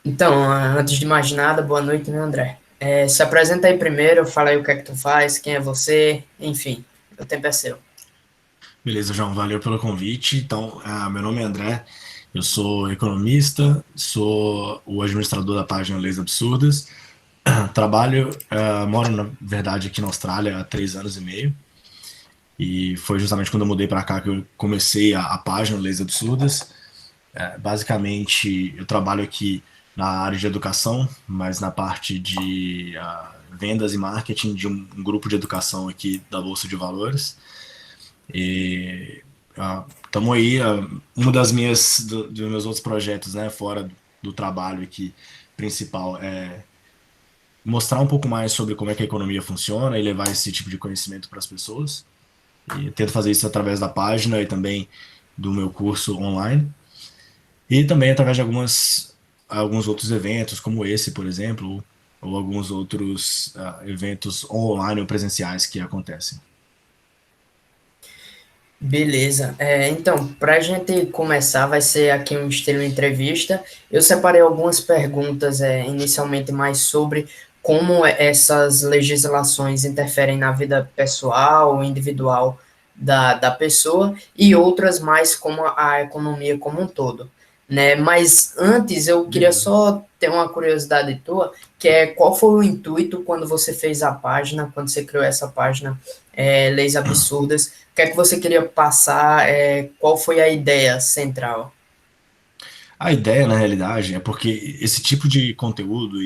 Então, antes de mais nada, boa noite, né, André? Se apresenta aí primeiro, fala aí o que é que tu faz, quem é você, enfim, o tempo é seu. Beleza, João, valeu pelo convite. Então, meu nome é André, eu sou economista, sou o administrador da página Leis Absurdas. Moro na verdade aqui na Austrália há 3 anos e meio, e foi justamente quando eu mudei para cá que eu comecei a página Leis Absurdas. Basicamente, eu trabalho aqui na área de educação, mas na parte de vendas e marketing de um grupo de educação aqui da Bolsa de Valores. E estamos aí, uma dos meus outros projetos, né, fora do trabalho aqui principal é mostrar um pouco mais sobre como é que a economia funciona e levar esse tipo de conhecimento para as pessoas. E eu tento fazer isso através da página e também do meu curso online. E também através de alguns outros eventos, como esse, por exemplo, ou alguns outros eventos online ou presenciais que acontecem. Beleza, então, para a gente começar, vai ser aqui um estilo entrevista. Eu separei algumas perguntas, inicialmente mais sobre como essas legislações interferem na vida pessoal, individual da pessoa, e outras mais como a economia como um todo, né? Mas antes eu queria Beleza. só ter uma curiosidade tua, que é qual foi o intuito quando você fez a página, quando você criou essa página, Leis Absurdas? O que é que você queria passar? Qual foi a ideia central? A ideia, na realidade, é porque esse tipo de conteúdo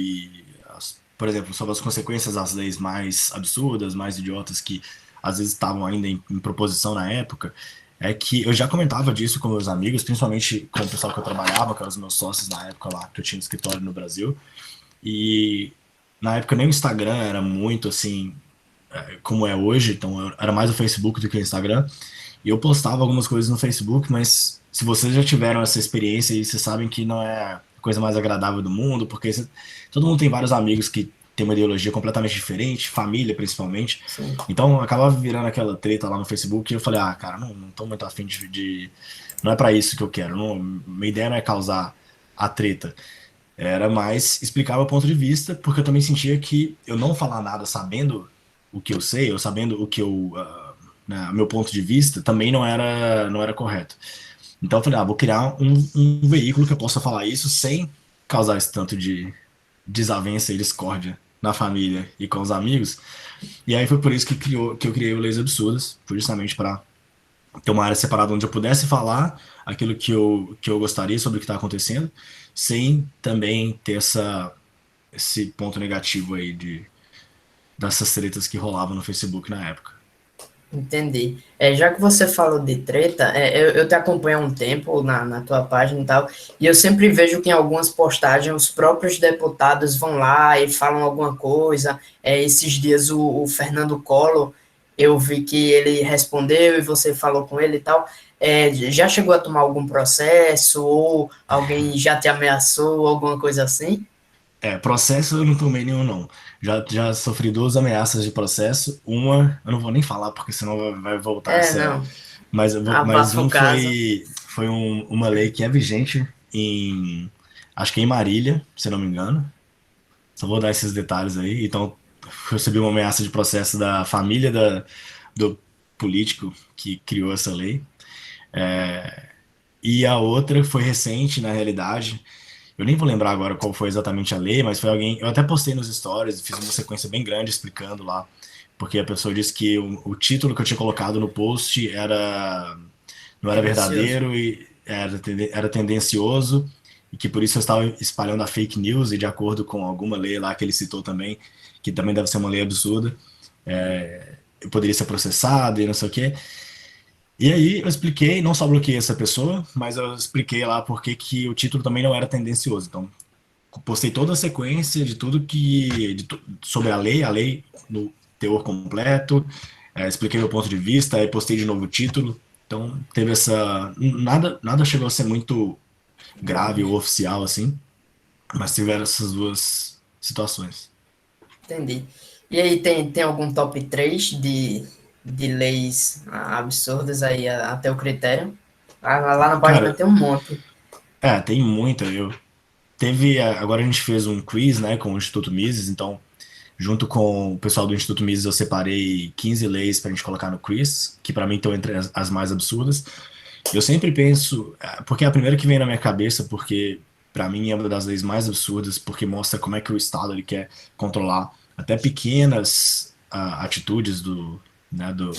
por exemplo, sobre as consequências das leis mais absurdas, mais idiotas que às vezes estavam ainda em proposição na época, é que eu já comentava disso com meus amigos, principalmente com o pessoal que eu trabalhava, que eram os meus sócios na época lá, que eu tinha um escritório no Brasil. E na época nem o Instagram era muito assim como é hoje, então era mais o Facebook do que o Instagram. E eu postava algumas coisas no Facebook, mas se vocês já tiveram essa experiência e vocês sabem que não é a coisa mais agradável do mundo, porque todo mundo tem vários amigos que tem uma ideologia completamente diferente, família principalmente. Sim, Então acabava virando aquela treta lá no Facebook e eu falei, cara, não tô muito afim não é pra isso que eu quero. Não, minha ideia não é causar a treta. Era mais explicar o ponto de vista, porque eu também sentia que eu não falar nada sabendo o que eu sei, ou sabendo o que meu ponto de vista, também não era correto. Então eu falei, vou criar um veículo que eu possa falar isso sem causar esse tanto de desavença e discórdia na família e com os amigos. E aí foi por isso que eu criei o Leis Absurdas, foi justamente para ter uma área separada onde eu pudesse falar aquilo que eu gostaria sobre o que está acontecendo, sem também ter esse ponto negativo aí dessas tretas que rolavam no Facebook na época. entendi. Já que você falou de treta, eu te acompanho há um tempo na tua página e tal, e eu sempre vejo que em algumas postagens os próprios deputados vão lá e falam alguma coisa. Esses dias o Fernando Collor, eu vi que ele respondeu e você falou com ele e tal. Já chegou a tomar algum processo ou alguém já te ameaçou, alguma coisa assim? Processo eu não tomei nenhum, não. Já sofri 2 ameaças de processo. Uma, eu não vou nem falar porque senão vai voltar essa. Não, Mas abafa o um caso. foi uma lei que é vigente acho que é em Marília, se não me engano. Só vou dar esses detalhes aí. Então, eu recebi uma ameaça de processo da família do político que criou essa lei. E a outra foi recente, na realidade. Eu nem vou lembrar agora qual foi exatamente a lei, mas foi alguém. Eu até postei nos stories, fiz uma sequência bem grande explicando lá, porque a pessoa disse que o título que eu tinha colocado no post não era Tendencioso. verdadeiro e era tendencioso, e que por isso eu estava espalhando a fake news, e de acordo com alguma lei lá que ele citou também, que também deve ser uma lei absurda, eu poderia ser processado e não sei o quê. E aí eu expliquei, não só bloqueei essa pessoa, mas eu expliquei lá porque que o título também não era tendencioso. Então, postei toda a sequência de tudo sobre a lei no teor completo, expliquei meu ponto de vista, aí postei de novo o título. Então, teve essa. Nada chegou a ser muito grave Grave. ou oficial assim, mas tiveram essas duas situações. Entendi. E aí, tem algum top 3 de leis absurdas aí a teu critério? Lá na página Cara, tem um monte. tem muita. agora a gente fez um quiz, né, com o Instituto Mises, então, junto com o pessoal do Instituto Mises, eu separei 15 leis para a gente colocar no quiz, que para mim estão entre as mais absurdas. Eu sempre penso, porque é a primeira que vem na minha cabeça, porque para mim é uma das leis mais absurdas, porque mostra como é que o Estado ele quer controlar até pequenas atitudes do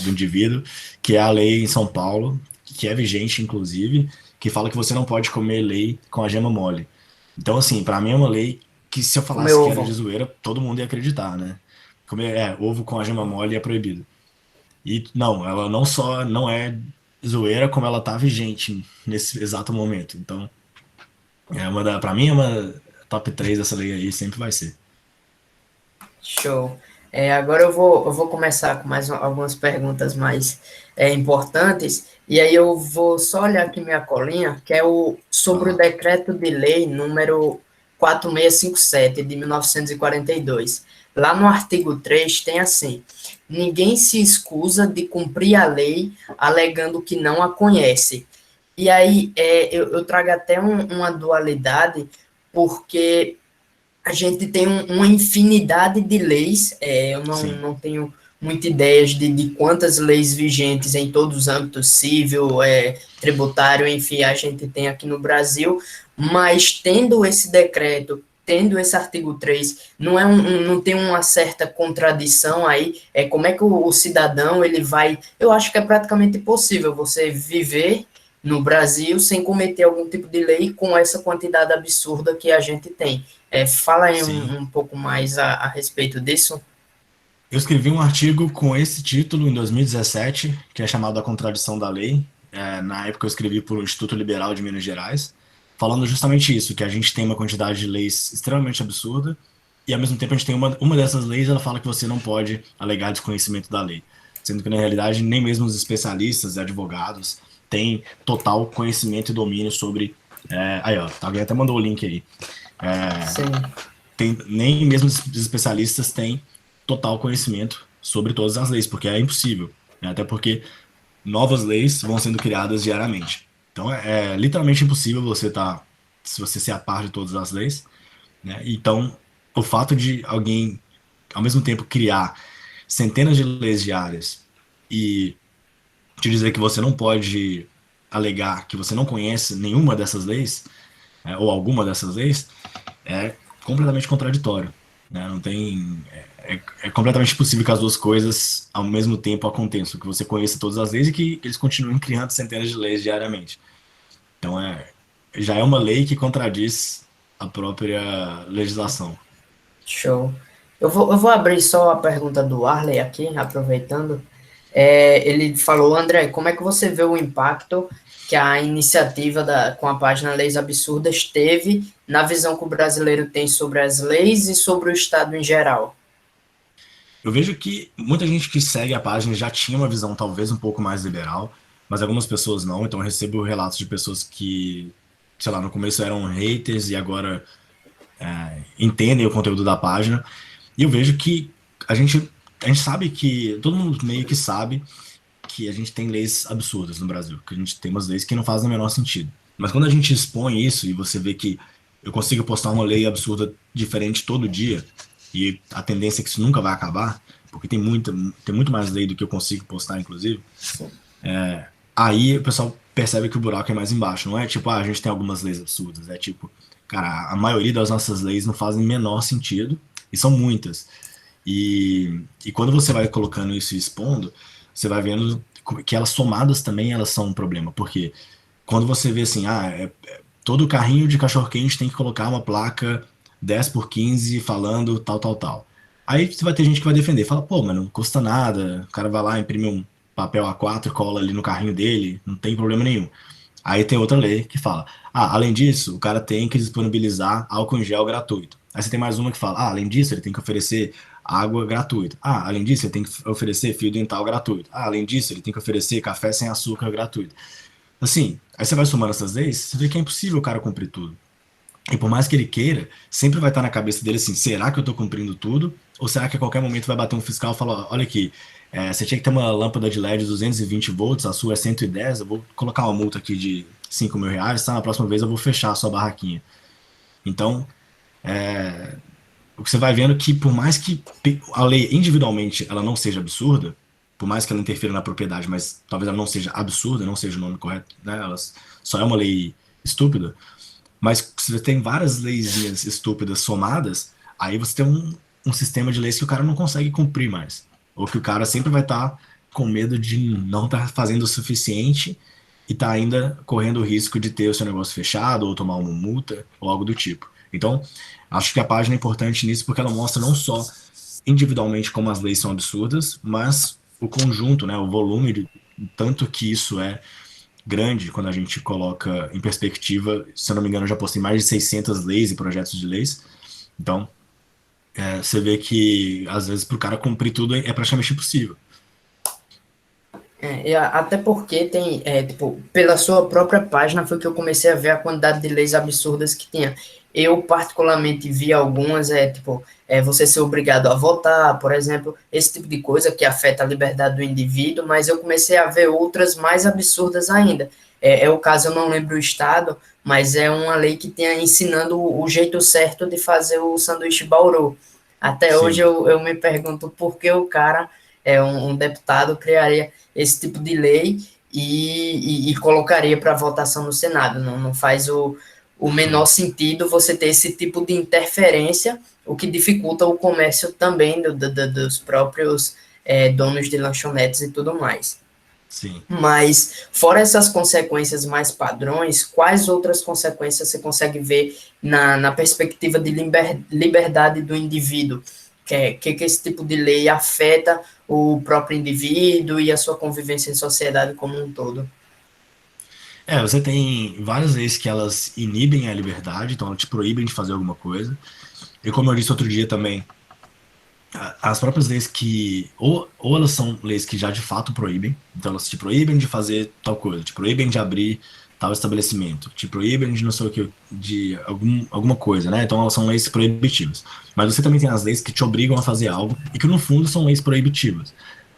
indivíduo, que é a lei em São Paulo, que é vigente, inclusive, que fala que você não pode comer lei com a gema mole. Então, assim, para mim é uma lei que se eu Comer falasse que era de ovo. zoeira, todo mundo ia acreditar, né? Comer, ovo com a gema mole é proibido. E não, ela não só não é zoeira, como ela tá vigente nesse exato momento. Então, pra mim é uma top 3 dessa lei aí, sempre vai ser. Show. Agora eu vou começar com mais algumas perguntas mais importantes, e aí eu vou só olhar aqui minha colinha, que é Vai sobre o lá. decreto de lei número 4657 de 1942. Lá no artigo 3 tem assim: ninguém se escusa de cumprir a lei alegando que não a conhece. E aí eu trago até uma dualidade, porque a gente tem uma infinidade de leis, eu Sim, não tenho muita ideia de quantas leis vigentes em todos os âmbitos, civil, tributário, enfim, a gente tem aqui no Brasil, mas tendo esse decreto, tendo esse artigo 3, não tem uma certa contradição aí, como é que o cidadão, ele vai, eu acho que é praticamente impossível você viver no Brasil sem cometer algum tipo de lei com essa quantidade absurda que a gente tem. Fala aí sim. um pouco mais a respeito disso. Eu escrevi um artigo com esse título em 2017, que é chamado A Contradição da Lei. Na época eu escrevi para o Instituto Liberal de Minas Gerais, falando justamente isso, que a gente tem uma quantidade de leis extremamente absurda, e ao mesmo tempo a gente tem uma dessas leis, ela fala que você não pode alegar desconhecimento da lei. Sendo que na realidade nem mesmo os especialistas e advogados têm total conhecimento e domínio sobre. Aí ó, alguém até mandou o link aí. Sim, Nem mesmo os especialistas têm total conhecimento sobre todas as leis, porque é impossível, né? Até porque novas leis vão sendo criadas diariamente. Então é literalmente impossível se você ser a par de todas as leis, né? Então o fato de alguém ao mesmo tempo criar centenas de leis diárias e te dizer que você não pode alegar que você não conhece nenhuma dessas leis, ou alguma dessas leis, é completamente contraditório, né? Não tem. É completamente impossível que as duas coisas ao mesmo tempo aconteçam, que você conheça todas as leis e que eles continuem criando centenas de leis diariamente. Então já é uma lei que contradiz a própria legislação. show. Eu vou abrir só a pergunta do Arley aqui, aproveitando. Ele falou, André, como é que você vê o impacto que a iniciativa com a página Leis Absurdas teve na visão que o brasileiro tem sobre as leis e sobre o Estado em geral? Eu vejo que muita gente que segue a página já tinha uma visão talvez um pouco mais liberal, mas algumas pessoas não. Então eu recebo relatos de pessoas que, sei lá, no começo eram haters e agora entendem o conteúdo da página. E eu vejo que a gente, a gente sabe que, todo mundo meio que sabe que a gente tem leis absurdas no Brasil, que a gente tem umas leis que não fazem o menor sentido. Mas quando a gente expõe isso e você vê que eu consigo postar uma lei absurda diferente todo dia, e a tendência é que isso nunca vai acabar, porque tem muito mais lei do que eu consigo postar, inclusive, aí o pessoal percebe que o buraco é mais embaixo. Não é tipo, a gente tem algumas leis absurdas. É tipo, cara, a maioria das nossas leis não fazem o menor sentido, e são muitas. E quando você vai colocando isso e expondo, você vai vendo que elas somadas também elas são um problema. Porque quando você vê assim, todo carrinho de cachorro-quente tem que colocar uma placa 10 por 15 falando tal, tal, tal. Aí você vai ter gente que vai defender, fala, pô, mas não custa nada, o cara vai lá, imprime um papel A4, cola ali no carrinho dele, não tem problema nenhum. Aí tem outra lei que fala, além disso, o cara tem que disponibilizar álcool em gel gratuito. Aí você tem mais uma que fala, além disso, ele tem que oferecer água gratuita. Além disso, ele tem que oferecer fio dental gratuito. Além disso, ele tem que oferecer café sem açúcar gratuito. Assim, aí você vai somando essas leis, você vê que é impossível o cara cumprir tudo. E por mais que ele queira, sempre vai estar na cabeça dele assim, será que eu estou cumprindo tudo? Ou será que a qualquer momento vai bater um fiscal e falar, olha aqui, você tinha que ter uma lâmpada de LED de 220 volts, a sua é 110, eu vou colocar uma multa aqui de R$ 5.000, tá? Na próxima vez eu vou fechar a sua barraquinha. Então, o que você vai vendo é que por mais que a lei individualmente ela não seja absurda, por mais que ela interfira na propriedade, mas talvez ela não seja absurda, não seja o nome correto, né? Ela só é uma lei estúpida, mas se você tem várias leizinhas estúpidas somadas, aí você tem um sistema de leis que o cara não consegue cumprir mais. Ou que o cara sempre vai estar com medo de não estar fazendo o suficiente e tá ainda correndo o risco de ter o seu negócio fechado, ou tomar uma multa, ou algo do tipo. Então, acho que a página é importante nisso porque ela mostra não só individualmente como as leis são absurdas, mas o conjunto, né, o volume, de tanto que isso é grande quando a gente coloca em perspectiva. Se eu não me engano, eu já postei mais de 600 leis e projetos de leis. Então, você vê que às vezes para o cara cumprir tudo é praticamente impossível. Até porque tem, tipo, pela sua própria página foi que eu comecei a ver a quantidade de leis absurdas que tinha. Eu, particularmente, vi algumas, tipo, você ser obrigado a votar, por exemplo, esse tipo de coisa que afeta a liberdade do indivíduo, mas eu comecei a ver outras mais absurdas ainda. É o caso, eu não lembro o estado, mas é uma lei que tinha ensinando o jeito certo de fazer o sanduíche Bauru. Até hoje Sim. eu me pergunto por que o cara, um deputado, criaria esse tipo de lei e colocaria para votação no Senado. Não faz o menor sentido você ter esse tipo de interferência, o que dificulta o comércio também dos próprios donos de lanchonetes e tudo mais. Sim. Mas, fora essas consequências mais padrões, quais outras consequências você consegue ver na perspectiva de liberdade do indivíduo? Que esse tipo de lei afeta o próprio indivíduo e a sua convivência em sociedade como um todo? Você tem várias leis que elas inibem a liberdade, então elas te proíbem de fazer alguma coisa. E como eu disse outro dia também, as próprias leis que, ou elas são leis que já de fato proíbem, então elas te proíbem de fazer tal coisa, te proíbem de abrir tal estabelecimento, te proíbem de não sei o que, de alguma coisa, né? Então elas são leis proibitivas. Mas você também tem as leis que te obrigam a fazer algo e que no fundo são leis proibitivas.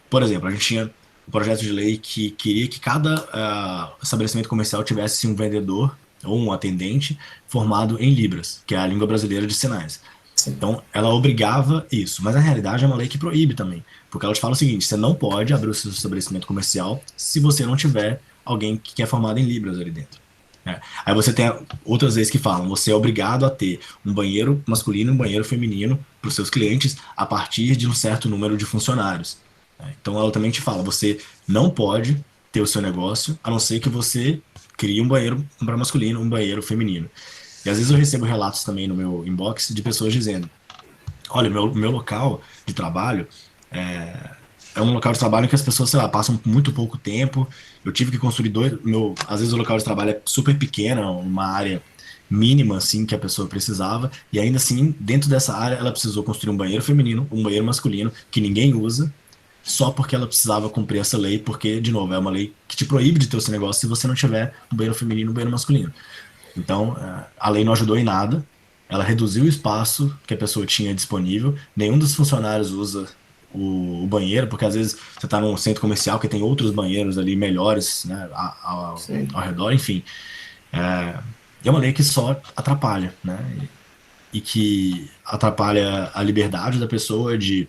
Por exemplo, a gente tinha um projeto de lei que queria que cada estabelecimento comercial tivesse um vendedor ou um atendente formado em Libras, que é a língua brasileira de sinais. Sim. Então, ela obrigava isso, mas na realidade é uma lei que proíbe também, porque ela te fala o seguinte: você não pode abrir o seu estabelecimento comercial se você não tiver alguém que é formado em Libras ali dentro. Né? Aí você tem outras leis que falam: você é obrigado a ter um banheiro masculino e um banheiro feminino para os seus clientes a partir de um certo número de funcionários. Né? Então, ela também te fala: você não pode ter o seu negócio a não ser que você crie um banheiro para masculino, um banheiro feminino. E às vezes eu recebo relatos também no meu inbox de pessoas dizendo: olha, meu local de trabalho é um local de trabalho em que as pessoas, sei lá, passam muito pouco tempo. Eu tive que construir às vezes o local de trabalho é super pequeno, uma área mínima, assim, que a pessoa precisava. E ainda assim, dentro dessa área, ela precisou construir um banheiro feminino, um banheiro masculino, que ninguém usa, só porque ela precisava cumprir essa lei, porque, de novo, é uma lei que te proíbe de ter o seu negócio se você não tiver um banheiro feminino e um banheiro masculino. Então, a lei não ajudou em nada. Ela reduziu o espaço que a pessoa tinha disponível. Nenhum dos funcionários usa o banheiro, porque às vezes você está num centro comercial que tem outros banheiros ali melhores, né, ao redor, enfim. É uma lei que só atrapalha, né? E que atrapalha a liberdade da pessoa de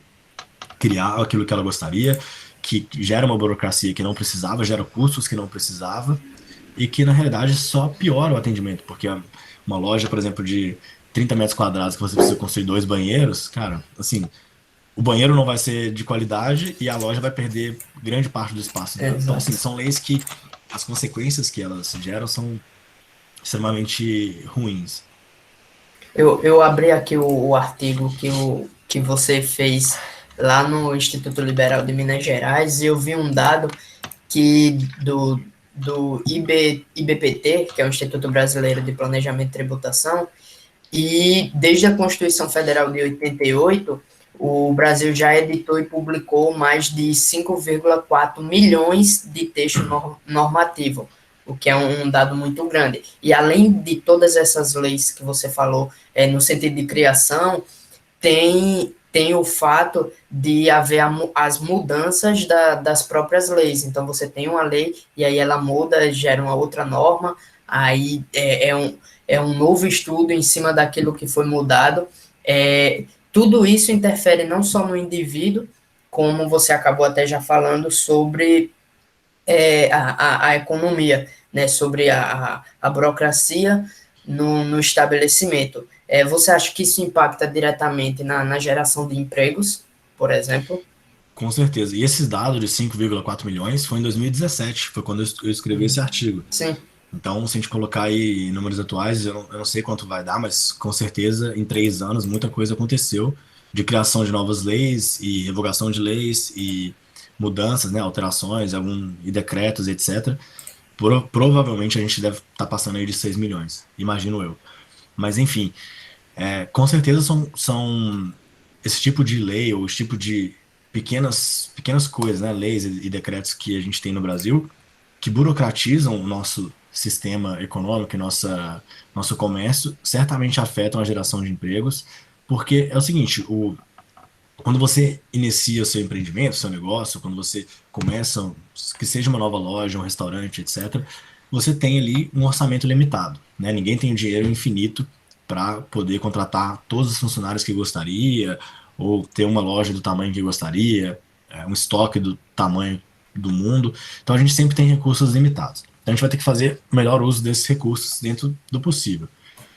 criar aquilo que ela gostaria, que gera uma burocracia que não precisava, gera custos que não precisava e que na realidade só piora o atendimento, porque uma loja, por exemplo, de 30 metros quadrados que você precisa construir dois banheiros, cara, assim, o banheiro não vai ser de qualidade e a loja vai perder grande parte do espaço dela. Então, assim, Exato. são leis que as consequências que elas geram são extremamente ruins. Eu abri aqui o artigo que você fez lá no Instituto Liberal de Minas Gerais e eu vi um dado que do IBPT, que é o Instituto Brasileiro de Planejamento e Tributação, e desde a Constituição Federal de 88, o Brasil já editou e publicou mais de 5,4 milhões de texto normativo, o que é um dado muito grande. E além de todas essas leis que você falou, no sentido de criação, tem o fato de haver as mudanças das próprias leis. Então, você tem uma lei e aí ela muda, gera uma outra norma, aí é um novo estudo em cima daquilo que foi mudado. Tudo isso interfere não só no indivíduo, como você acabou até já falando sobre a economia, né, sobre a burocracia no estabelecimento. Você acha que isso impacta diretamente na geração de empregos, por exemplo? Com certeza. E esses dados de 5,4 milhões foi em 2017, foi quando eu escrevi esse artigo. Sim, Então, se a gente colocar aí em números atuais, eu não sei quanto vai dar, mas com certeza em 3 anos muita coisa aconteceu de criação de novas leis e revogação de leis e mudanças, né, alterações, e decretos, etc. Provavelmente a gente deve estar passando aí de 6 milhões, imagino eu. Mas enfim, com certeza são esse tipo de lei ou esse tipo de pequenas coisas, né, leis e decretos que a gente tem no Brasil que burocratizam o nosso sistema econômico e nosso comércio, certamente afetam a geração de empregos, porque é o seguinte, quando você inicia o seu empreendimento, seu negócio, quando você começa, que seja uma nova loja, um restaurante, etc., você tem ali um orçamento limitado, né? Ninguém tem dinheiro infinito para poder contratar todos os funcionários que gostaria, ou ter uma loja do tamanho que gostaria, um estoque do tamanho do mundo. Então a gente sempre tem recursos limitados. Então a gente vai ter que fazer o melhor uso desses recursos dentro do possível,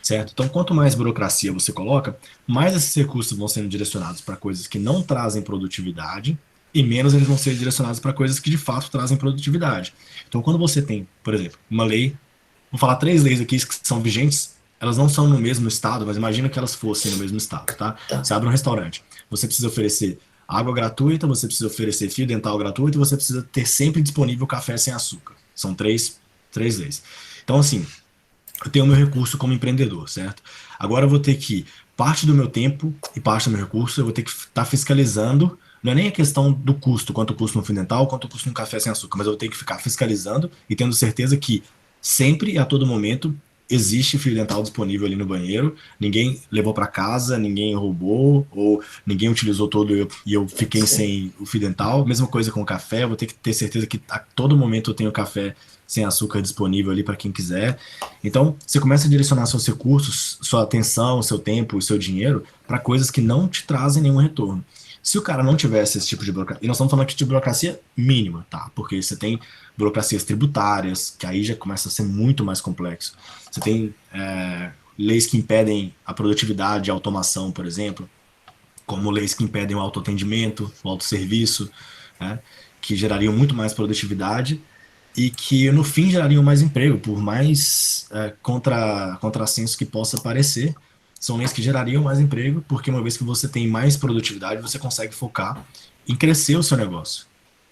certo? Então quanto mais burocracia você coloca, mais esses recursos vão sendo direcionados para coisas que não trazem produtividade e menos eles vão ser direcionados para coisas que de fato trazem produtividade. Então quando você tem, por exemplo, uma lei, vou falar 3 leis aqui que são vigentes, elas não são no mesmo estado, mas imagina que elas fossem no mesmo estado, tá? tá. Você abre um restaurante, você precisa oferecer água gratuita, você precisa oferecer fio dental gratuito e você precisa ter sempre disponível café sem açúcar. São três leis. Então, assim, eu tenho o meu recurso como empreendedor, certo? Agora eu vou ter que, parte do meu tempo e parte do meu recurso, eu vou ter que estar fiscalizando, não é nem a questão do custo, quanto custa um fio dental, quanto custa um café sem açúcar, mas eu vou ter que ficar fiscalizando e tendo certeza que sempre e a todo momento existe fio dental disponível ali no banheiro, ninguém levou para casa, ninguém roubou, ou ninguém utilizou todo e eu fiquei Sim. sem o fio dental. Mesma coisa com o café, eu vou ter que ter certeza que a todo momento eu tenho café sem açúcar disponível ali para quem quiser. Então, você começa a direcionar seus recursos, sua atenção, seu tempo e seu dinheiro para coisas que não te trazem nenhum retorno. Se o cara não tivesse esse tipo de burocracia, e nós estamos falando aqui de burocracia mínima, tá? Porque você tem burocracias tributárias, que aí já começa a ser muito mais complexo. Você tem leis que impedem a produtividade, a automação, por exemplo, como leis que impedem o autoatendimento, o autosserviço, né? Que gerariam muito mais produtividade e que no fim gerariam mais emprego, por mais contrassenso que possa parecer. São leis que gerariam mais emprego, porque uma vez que você tem mais produtividade, você consegue focar em crescer o seu negócio,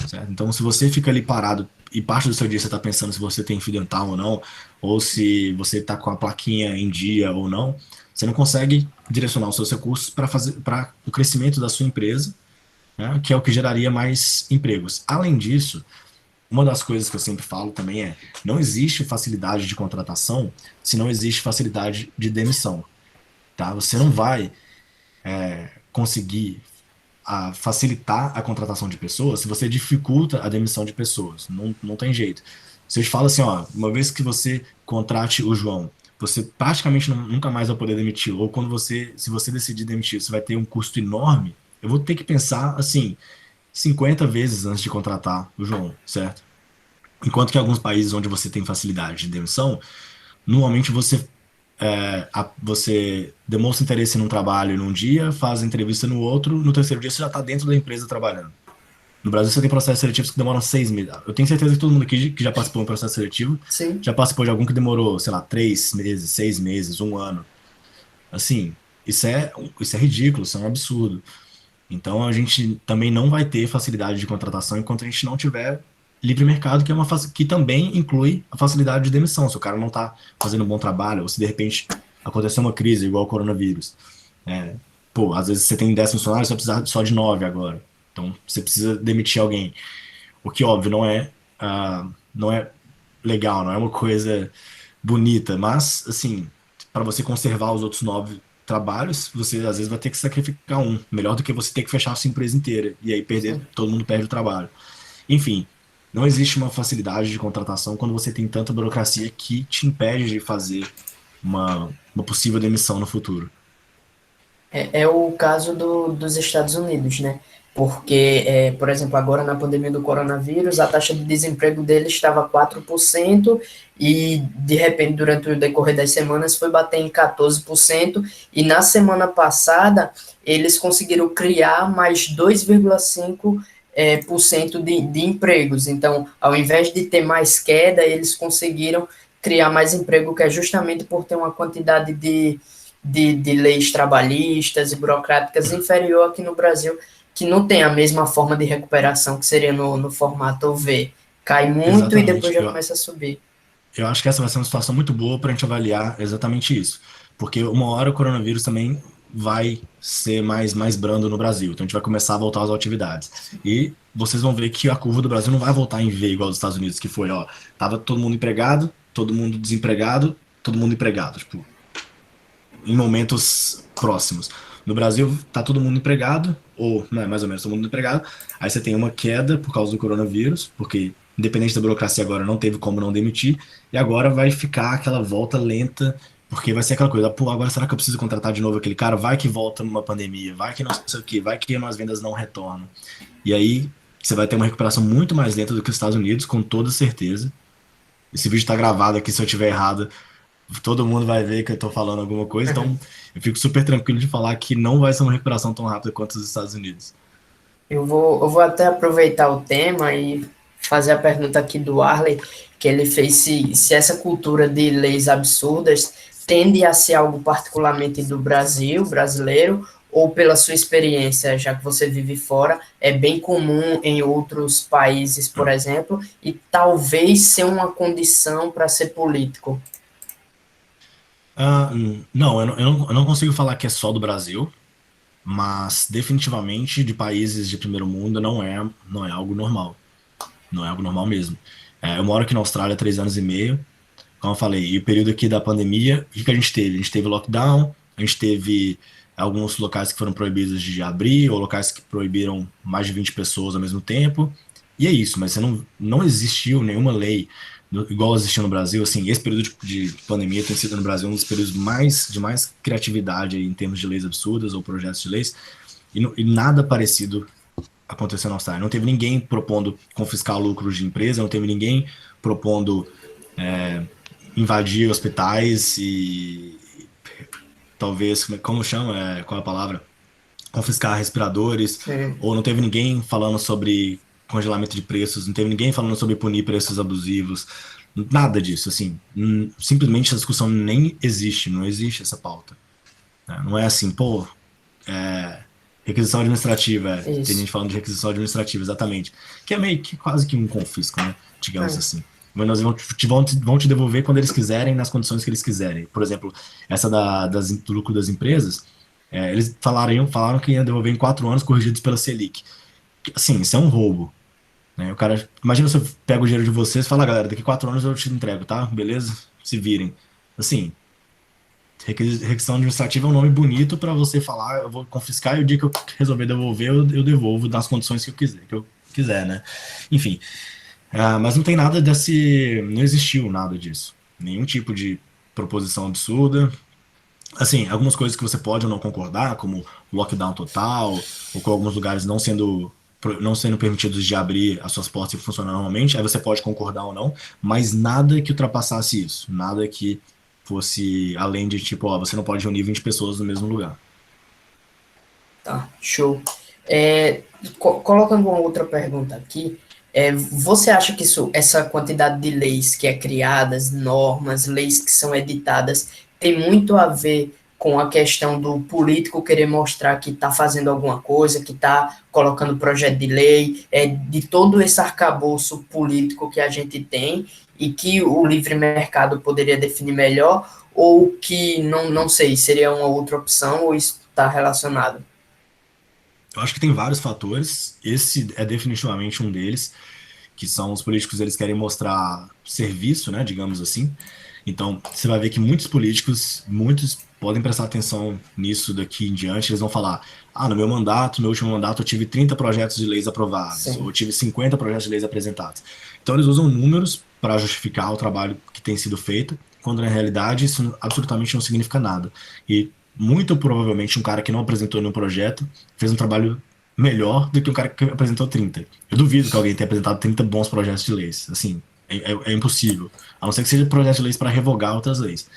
certo? Então, se você fica ali parado e parte do seu dia você está pensando se você tem fio dental ou não, ou se você está com a plaquinha em dia ou não, você não consegue direcionar os seus recursos para o crescimento da sua empresa, né, que é o que geraria mais empregos. Além disso, uma das coisas que eu sempre falo também não existe facilidade de contratação se não existe facilidade de demissão. Tá? Você não vai conseguir facilitar a contratação de pessoas se você dificulta a demissão de pessoas. Não tem jeito. Se eu te falo assim, ó, uma vez que você contrate o João, você praticamente nunca mais vai poder demitir. Ou se você decidir demitir, você vai ter um custo enorme. Eu vou ter que pensar, assim, 50 vezes antes de contratar o João, certo? Enquanto que em alguns países onde você tem facilidade de demissão, normalmente você demonstra interesse num trabalho num dia, faz a entrevista no outro, no terceiro dia você já está dentro da empresa trabalhando. No Brasil você tem processos seletivos que demoram 6 meses. Eu tenho certeza que todo mundo aqui que já participou de um processo seletivo Sim. já participou de algum que demorou, sei lá, 3 meses, 6 meses, um ano. Assim, isso é ridículo, isso é um absurdo. Então a gente também não vai ter facilidade de contratação enquanto a gente não tiver livre mercado, que também inclui a facilidade de demissão. Se o cara não está fazendo um bom trabalho, ou se de repente acontecer uma crise igual o coronavírus. Às vezes você tem 10 funcionários, você vai precisar só de 9 agora. Então você precisa demitir alguém. O que, óbvio, não é legal, não é uma coisa bonita, mas, assim, para você conservar os outros 9 trabalhos, você às vezes vai ter que sacrificar um. Melhor do que você ter que fechar a sua empresa inteira. E aí todo mundo perde o trabalho. Enfim, não existe uma facilidade de contratação quando você tem tanta burocracia que te impede de fazer uma possível demissão no futuro. É o caso dos Estados Unidos, né? Porque, por exemplo, agora na pandemia do coronavírus, a taxa de desemprego deles estava 4% e, de repente, durante o decorrer das semanas, foi bater em 14%. E na semana passada, eles conseguiram criar mais 2,5% por cento de empregos. Então, ao invés de ter mais queda, eles conseguiram criar mais emprego, que é justamente por ter uma quantidade de leis trabalhistas e burocráticas inferior aqui no Brasil, que não tem a mesma forma de recuperação que seria no formato V. Cai muito e depois Exatamente. já começa a subir. Eu acho que essa vai ser uma situação muito boa para a gente avaliar exatamente isso. Porque uma hora o coronavírus também vai ser mais brando no Brasil. Então a gente vai começar a voltar às atividades. E vocês vão ver que a curva do Brasil não vai voltar em V igual dos Estados Unidos, que foi, ó, tava todo mundo empregado, todo mundo desempregado, todo mundo empregado. Tipo, em momentos próximos. No Brasil, tá todo mundo empregado, ou não é mais ou menos todo mundo empregado. Aí você tem uma queda por causa do coronavírus, porque independente da burocracia agora não teve como não demitir, e agora vai ficar aquela volta lenta, porque vai ser aquela coisa, pô, agora será que eu preciso contratar de novo aquele cara? Vai que volta numa pandemia, vai que não sei o quê, vai que as vendas não retornam. E aí você vai ter uma recuperação muito mais lenta do que os Estados Unidos, com toda certeza. Esse vídeo está gravado aqui, se eu estiver errado, todo mundo vai ver que eu tô falando alguma coisa, então eu fico super tranquilo de falar que não vai ser uma recuperação tão rápida quanto os Estados Unidos. Eu vou até aproveitar o tema e fazer a pergunta aqui do Arley, que ele fez se essa cultura de leis absurdas tende a ser algo particularmente do Brasil, brasileiro, ou pela sua experiência, já que você vive fora, é bem comum em outros países, por exemplo, e talvez ser uma condição para ser político. Não, eu não consigo falar que é só do Brasil, mas definitivamente de países de primeiro mundo não é algo normal. Não é algo normal mesmo. Eu moro aqui na Austrália há 3 anos e meio, como eu falei, e o período aqui da pandemia, o que que a gente teve? A gente teve lockdown, a gente teve alguns locais que foram proibidos de abrir, ou locais que proibiram mais de 20 pessoas ao mesmo tempo, e é isso, mas você não existiu nenhuma lei igual existiu no Brasil, assim, esse período de pandemia tem sido no Brasil um dos períodos de mais criatividade em termos de leis absurdas ou projetos de leis, e nada parecido aconteceu na Austrália. Não teve ninguém propondo confiscar lucros de empresa, não teve ninguém propondo invadir hospitais e talvez, como chama, qual é a palavra? Confiscar respiradores, Sim. ou não teve ninguém falando sobre congelamento de preços, não teve ninguém falando sobre punir preços abusivos, nada disso, assim, simplesmente essa discussão nem existe, não existe essa pauta, né? Não é assim, pô, requisição administrativa, tem Isso. gente falando de requisição administrativa, exatamente, que é meio que quase que um confisco, né, digamos É. assim. Mas nós vão te devolver quando eles quiserem, nas condições que eles quiserem. Por exemplo, essa do lucro das empresas, eles falaram que ia devolver em 4 anos, corrigidos pela Selic. Assim, isso é um roubo, né? O cara, imagina se eu pego o dinheiro de vocês e falo, galera, daqui 4 anos eu te entrego, tá? Beleza? Se virem. Assim, requisição administrativa é um nome bonito para você falar, eu vou confiscar e o dia que eu resolver devolver, eu devolvo nas condições que eu quiser, né? Enfim, mas não tem nada não existiu nada disso. Nenhum tipo de proposição absurda. Assim, algumas coisas que você pode ou não concordar, como lockdown total, ou com alguns lugares não sendo permitidos de abrir as suas portas e funcionar normalmente, aí você pode concordar ou não, mas nada que ultrapassasse isso, nada que fosse além de tipo, ó, você não pode reunir 20 pessoas no mesmo lugar. Tá, show. Colocando uma outra pergunta aqui, você acha que essa quantidade de leis que é criadas, normas, leis que são editadas, tem muito a ver com a questão do político querer mostrar que está fazendo alguma coisa, que está colocando projeto de lei, de todo esse arcabouço político que a gente tem e que o livre mercado poderia definir melhor, ou que, não sei, seria uma outra opção, ou isso está relacionado? Eu acho que tem vários fatores, esse é definitivamente um deles, que são os políticos, eles querem mostrar serviço, né, digamos assim. Então, você vai ver que muitos podem prestar atenção nisso daqui em diante, eles vão falar, no meu último mandato, eu tive 30 projetos de leis aprovados, ou Sim. eu tive 50 projetos de leis apresentados. Então, eles usam números para justificar o trabalho que tem sido feito, quando na realidade isso absolutamente não significa nada. E muito provavelmente um cara que não apresentou nenhum projeto fez um trabalho melhor do que um cara que apresentou 30. Eu duvido que alguém tenha apresentado 30 bons projetos de leis. Assim, é impossível. A não ser que seja projetos de leis para revogar outras leis.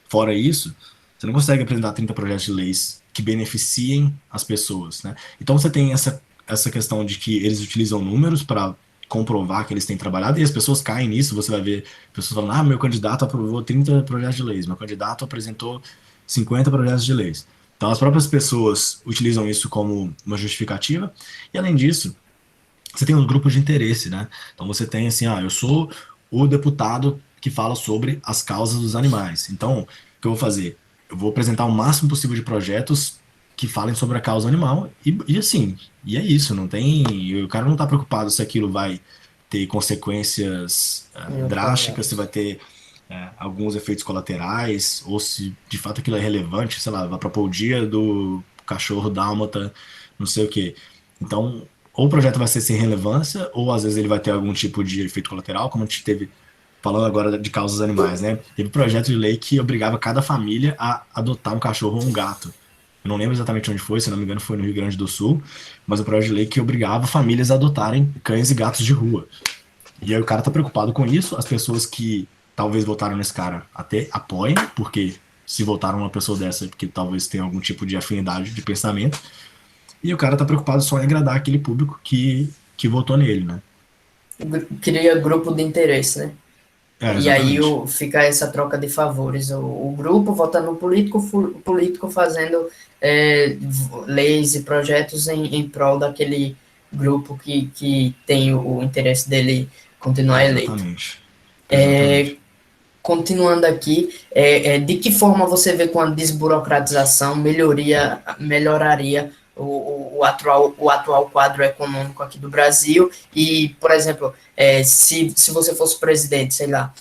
Fora isso, você não consegue apresentar 30 projetos de leis que beneficiem as pessoas, né? Então você tem essa questão de que eles utilizam números para comprovar que eles têm trabalhado e as pessoas caem nisso. Você vai ver pessoas falando: ah, meu candidato aprovou 30 projetos de leis, meu candidato apresentou 50 projetos de leis. Então as próprias pessoas utilizam isso como uma justificativa. E além disso, você tem os grupos de interesse, né? Então você tem assim: ah, eu sou o deputado que fala sobre as causas dos animais. Então, o que eu vou fazer? Eu vou apresentar o máximo possível de projetos que falem sobre a causa animal e assim, e é isso, não tem, o cara não está preocupado se aquilo vai ter consequências drásticas, se vai ter alguns efeitos colaterais, ou se de fato aquilo é relevante, sei lá, vai propor o dia do cachorro dálmata, não sei o quê. Então, ou o projeto vai ser sem relevância, ou às vezes ele vai ter algum tipo de efeito colateral, como a gente teve falando agora de causas animais, né? Teve um projeto de lei que obrigava cada família a adotar um cachorro ou um gato. Eu não lembro exatamente onde foi, se não me engano foi no Rio Grande do Sul, mas o projeto de lei que obrigava famílias a adotarem cães e gatos de rua. E aí o cara tá preocupado com isso, as pessoas que talvez votaram nesse cara até apoiam, porque se votaram numa pessoa dessa é porque talvez tenha algum tipo de afinidade de pensamento, e o cara tá preocupado só em agradar aquele público que votou nele, né? Cria grupo de interesse, né? E aí Exatamente. fica essa troca de favores. O grupo votando no político, o político fazendo leis e projetos em prol daquele grupo que tem o interesse dele continuar eleito. Exatamente. Exatamente. Continuando aqui, de que forma você vê com a desburocratização melhoraria o atual quadro econômico aqui do Brasil? E, por exemplo, se você fosse presidente, sei lá,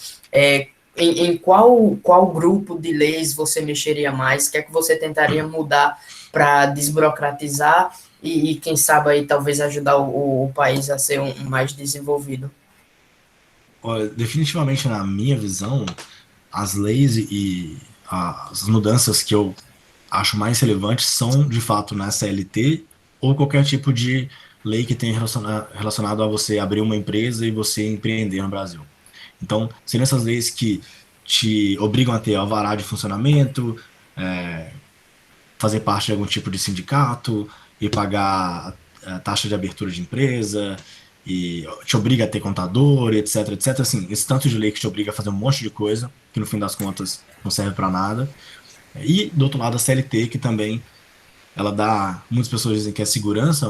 em qual grupo de leis você mexeria mais? O que é que você tentaria mudar para desburocratizar e, quem sabe, aí, talvez ajudar o país a ser um mais desenvolvido? Olha, definitivamente, na minha visão, as leis e as mudanças que eu acho mais relevantes são, de fato, na CLT ou qualquer tipo de lei que tenha relacionado a você abrir uma empresa e você empreender no Brasil. Então, seriam essas leis que te obrigam a ter alvará de funcionamento, fazer parte de algum tipo de sindicato e pagar a taxa de abertura de empresa e te obriga a ter contador, etc, etc. Assim, esse tanto de lei que te obriga a fazer um monte de coisa que no fim das contas não serve para nada. E do outro lado a CLT, que também ela dá, muitas pessoas dizem que é segurança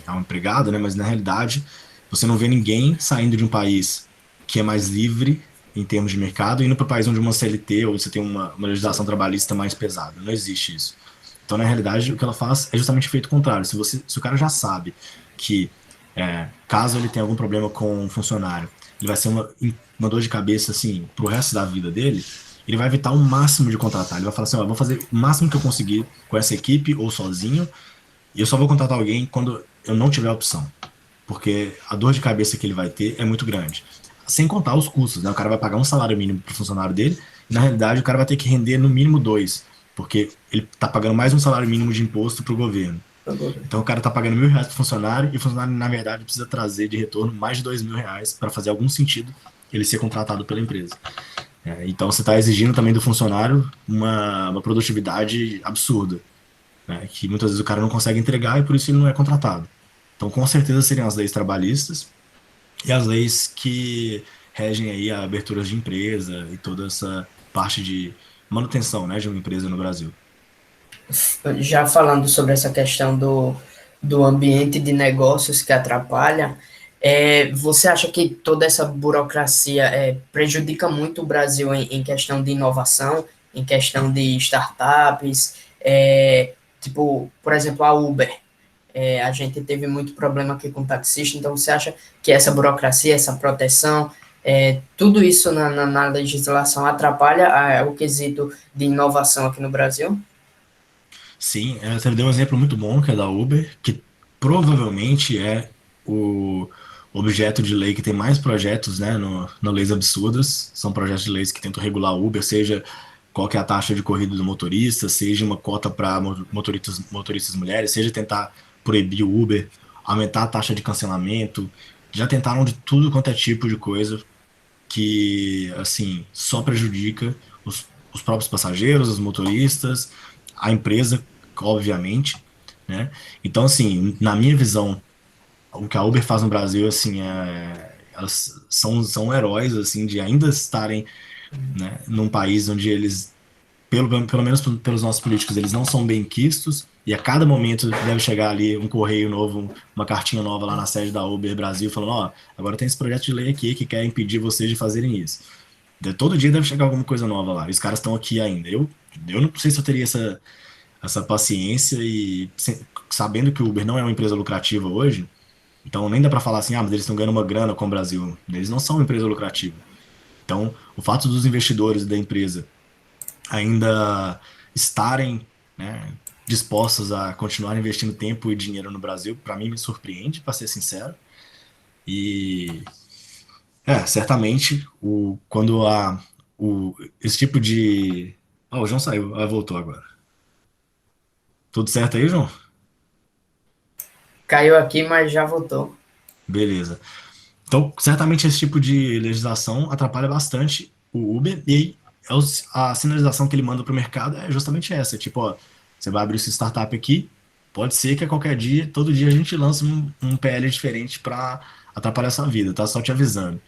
ao empregado, né? Mas na realidade você não vê ninguém saindo de um país que é mais livre em termos de mercado, indo para o país onde uma CLT ou você tem uma legislação trabalhista mais pesada. Não existe isso. Então, na realidade, o que ela faz é justamente o efeito contrário. Se o cara já sabe que, caso ele tenha algum problema com um funcionário, ele vai ser uma dor de cabeça, assim, pro resto da vida dele, ele vai evitar o máximo de contratar. Ele vai falar assim: ó, eu vou fazer o máximo que eu conseguir com essa equipe ou sozinho, e eu só vou contratar alguém quando eu não tiver opção. Porque a dor de cabeça que ele vai ter é muito grande. Sem contar os custos, né? O cara vai pagar um salário mínimo pro funcionário dele, e na realidade o cara vai ter que render no mínimo dois, porque ele tá pagando mais um salário mínimo de imposto pro governo. Então o cara tá pagando R$ 1.000 pro funcionário, e o funcionário, na verdade, precisa trazer de retorno mais de R$ 2.000 para fazer algum sentido ele ser contratado pela empresa. Então você está exigindo também do funcionário uma produtividade absurda, né? Que muitas vezes o cara não consegue entregar e por isso ele não é contratado. Então com certeza seriam as leis trabalhistas e as leis que regem aí a aberturas de empresa e toda essa parte de manutenção, né, de uma empresa no Brasil. Já falando sobre essa questão do ambiente de negócios que atrapalha, você acha que toda essa burocracia prejudica muito o Brasil em questão de inovação, em questão de startups? Tipo, por exemplo, a Uber. A gente teve muito problema aqui com taxista, então você acha que essa burocracia, essa proteção, tudo isso na legislação atrapalha o quesito de inovação aqui no Brasil? Sim, você deu um exemplo muito bom, que é da Uber, que provavelmente é o, objeto de lei que tem mais projetos, né, no Leis Absurdas. São projetos de leis que tentam regular o Uber, seja qual que é a taxa de corrida do motorista, seja uma cota para motoristas mulheres, seja tentar proibir o Uber, aumentar a taxa de cancelamento. Já tentaram de tudo quanto é tipo de coisa que, assim, só prejudica os próprios passageiros, os motoristas, a empresa, obviamente, né? Então, assim, na minha visão, o que a Uber faz no Brasil, assim, elas são heróis, assim, de ainda estarem, né, num país onde eles, pelo menos pelos nossos políticos, eles não são bem quistos, e a cada momento deve chegar ali um correio novo, uma cartinha nova lá na sede da Uber Brasil, falando, ó, agora tem esse projeto de lei aqui que quer impedir vocês de fazerem isso. Todo dia deve chegar alguma coisa nova lá, e os caras estão aqui ainda. Eu não sei se eu teria essa paciência e sabendo que o Uber não é uma empresa lucrativa hoje, então nem dá para falar assim, ah, mas eles estão ganhando uma grana com o Brasil. Eles não são uma empresa lucrativa. Então, o fato dos investidores da empresa ainda estarem, né, dispostos a continuar investindo tempo e dinheiro no Brasil, para mim me surpreende, para ser sincero. E certamente quando esse tipo de. Ah, o João saiu, voltou agora. Tudo certo aí, João? Caiu aqui, mas já voltou. Beleza. Então, certamente esse tipo de legislação atrapalha bastante o Uber e a sinalização que ele manda para o mercado é justamente essa. Tipo, ó, você vai abrir essa startup aqui, pode ser que a qualquer dia, todo dia a gente lance um PL diferente para atrapalhar a sua vida, tá? Só te avisando.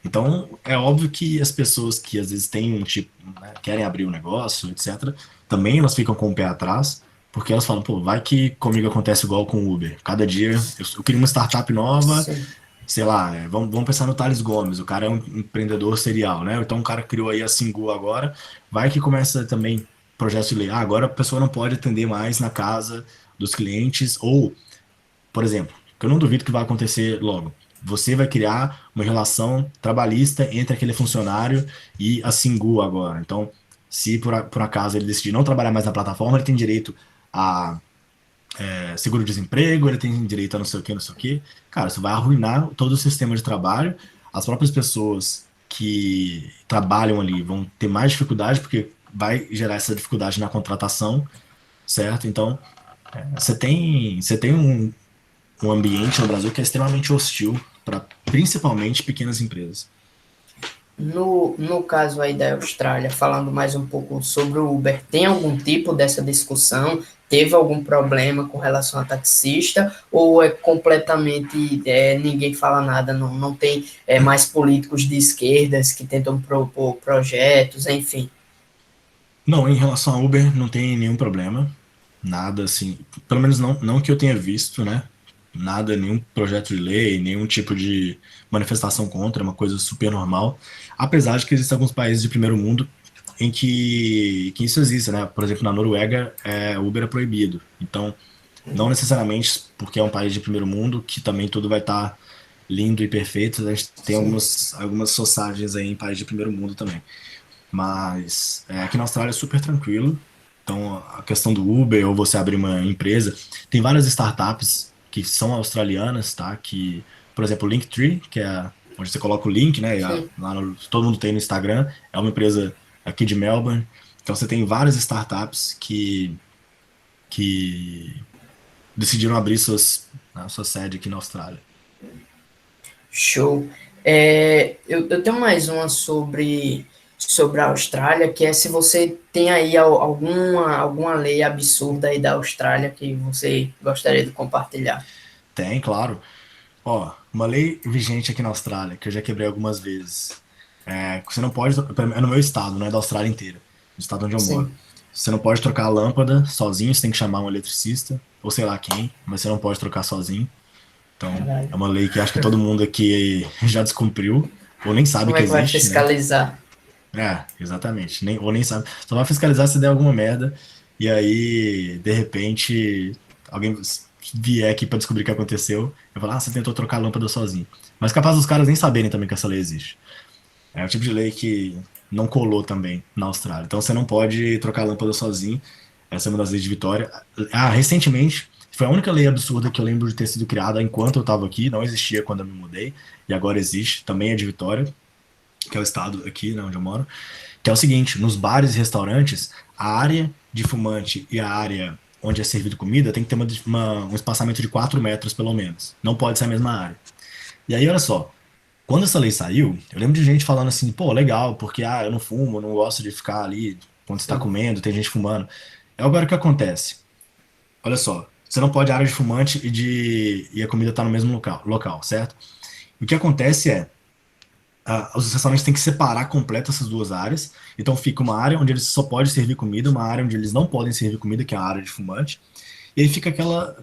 Então, é óbvio que as pessoas que às vezes têm um tipo, né, querem abrir um negócio, etc., também elas ficam com o pé atrás, porque elas falam, pô, vai que comigo acontece igual com o Uber. Cada dia eu queria uma startup nova, Sim. sei lá, vamos pensar no Thales Gomes, o cara é um empreendedor serial, né? Então o cara criou aí a Singu agora, vai que começa também projeto de lei. Ah, agora a pessoa não pode atender mais na casa dos clientes, ou, por exemplo, que eu não duvido que vai acontecer logo. Você vai criar uma relação trabalhista entre aquele funcionário e a Singu agora. Então, se por acaso ele decidir não trabalhar mais na plataforma, ele tem direito a seguro-desemprego, ele tem direito a não sei o que, não sei o que. Cara, isso vai arruinar todo o sistema de trabalho. As próprias pessoas que trabalham ali vão ter mais dificuldade, porque vai gerar essa dificuldade na contratação, certo? Então, você tem um ambiente no Brasil que é extremamente hostil para principalmente pequenas empresas. No caso aí da Austrália, falando mais um pouco sobre o Uber, tem algum tipo dessa discussão? Teve algum problema com relação a taxista? Ou é completamente, ninguém fala nada, não tem mais políticos de esquerdas que tentam propor projetos, enfim? Não, em relação ao Uber, não tem nenhum problema. Nada assim, pelo menos não que eu tenha visto, né? Nada, nenhum projeto de lei, nenhum tipo de manifestação contra, é uma coisa super normal. Apesar de que existem alguns países de primeiro mundo em que isso existe, né? Por exemplo, na Noruega, Uber é proibido. Então, não necessariamente porque é um país de primeiro mundo que também tudo vai estar lindo e perfeito. A gente tem Sim. algumas sociedades aí em países de primeiro mundo também. Mas aqui na Austrália é super tranquilo. Então, a questão do Uber ou você abrir uma empresa, tem várias startups que são australianas, tá? Que, por exemplo, o Linktree, que é onde você coloca o link, né? Sim. Todo mundo tem no Instagram, é uma empresa aqui de Melbourne. Então, você tem várias startups que decidiram abrir sua sede aqui na Austrália. Show. Eu tenho mais uma sobre a Austrália, que é se você tem aí alguma lei absurda aí da Austrália que você gostaria de compartilhar. Tem, claro. Ó, uma lei vigente aqui na Austrália, que eu já quebrei algumas vezes. Que você não pode. É no meu estado, não é da Austrália inteira. No estado onde eu moro. Sim, Você não pode trocar a lâmpada sozinho, você tem que chamar um eletricista, ou sei lá quem, mas você não pode trocar sozinho. Então, caralho. é uma lei que acho que todo mundo aqui já descumpriu, ou nem sabe Como que é que vai existe, né? fiscalizar? Exatamente. Ou nem sabe. Só vai fiscalizar se der alguma merda, e aí, de repente, alguém vier aqui pra descobrir o que aconteceu, eu falo, você tentou trocar a lâmpada sozinho. Mas capaz dos caras nem saberem também que essa lei existe. É o tipo de lei que não colou também na Austrália. Então você não pode trocar a lâmpada sozinho. Essa é uma das leis de Vitória. Recentemente Foi a única lei absurda que eu lembro de ter sido criada enquanto eu estava aqui, não existia quando eu me mudei, e agora existe, também é de Vitória, que é o estado aqui, né, onde eu moro, que é o seguinte, nos bares e restaurantes, a área de fumante e a área onde é servido comida tem que ter um espaçamento de 4 metros, pelo menos. Não pode ser a mesma área. E aí, olha só, quando essa lei saiu, eu lembro de gente falando assim, pô, legal, porque eu não fumo, eu não gosto de ficar ali quando você tá Sim. comendo, tem gente fumando. É agora o que acontece. Olha só, você não pode área de fumante e a comida tá no mesmo local, certo? O que acontece é, os restaurantes têm que separar completo essas duas áreas. Então fica uma área onde eles só podem servir comida, uma área onde eles não podem servir comida, que é a área de fumante. E aí fica aquela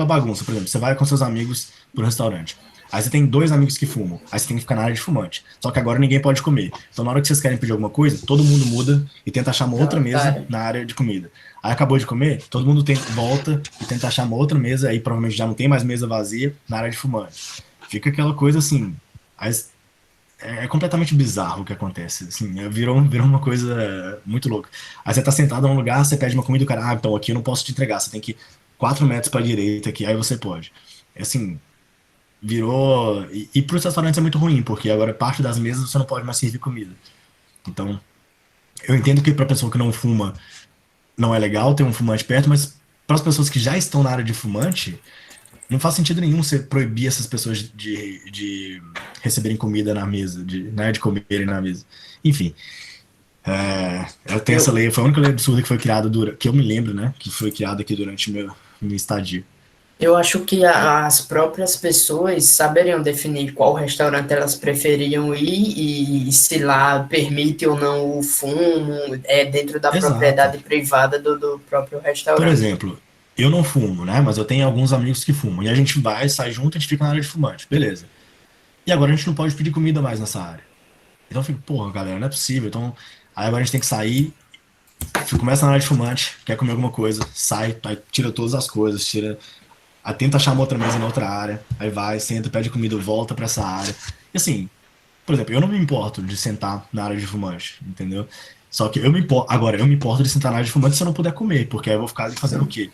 bagunça. Por exemplo, você vai com seus amigos pro restaurante. Aí você tem dois amigos que fumam. Aí você tem que ficar na área de fumante. Só que agora ninguém pode comer. Então na hora que vocês querem pedir alguma coisa, todo mundo muda e tenta achar uma outra mesa Cara, na área de comida. Aí acabou de comer, todo mundo volta e tenta achar uma outra mesa. Aí provavelmente já não tem mais mesa vazia na área de fumante. Fica aquela coisa assim. É completamente bizarro o que acontece. Assim, virou uma coisa muito louca. Aí você tá sentado num lugar, você pede uma comida, o cara, então aqui eu não posso te entregar, você tem que ir 4 metros pra direita aqui, aí você pode. É assim, virou. E pros restaurantes é muito ruim, porque agora parte das mesas você não pode mais servir comida. Então, eu entendo que pra pessoa que não fuma não é legal ter um fumante perto, mas para as pessoas que já estão na área de fumante, não faz sentido nenhum você proibir essas pessoas de receberem comida na mesa, né, de comerem na mesa. Enfim, ela tem essa eu, lei, foi a única lei absurda que foi criada, que eu me lembro, né, que foi criada aqui durante meu estadia. eu acho que as próprias pessoas saberiam definir qual restaurante elas preferiam ir e se lá permite ou não o fumo, dentro da Exato. propriedade privada do próprio Por restaurante. exemplo, eu não fumo, né, mas eu tenho alguns amigos que fumam, e a gente vai, sai junto, a gente fica na área de fumante, beleza. E agora a gente não pode pedir comida mais nessa área. Então eu fico, porra, galera, não é possível. Então, aí agora a gente tem que sair. Começa na área de fumante, quer comer alguma coisa, sai, aí tira todas as coisas, aí tenta achar uma outra mesa na outra área, aí vai, senta, pede comida, volta pra essa área. E assim, por exemplo, eu não me importo de sentar na área de fumante, entendeu? Só que agora eu me importo de sentar na área de fumante se eu não puder comer, porque aí eu vou ficar ali fazendo o Sim, quê?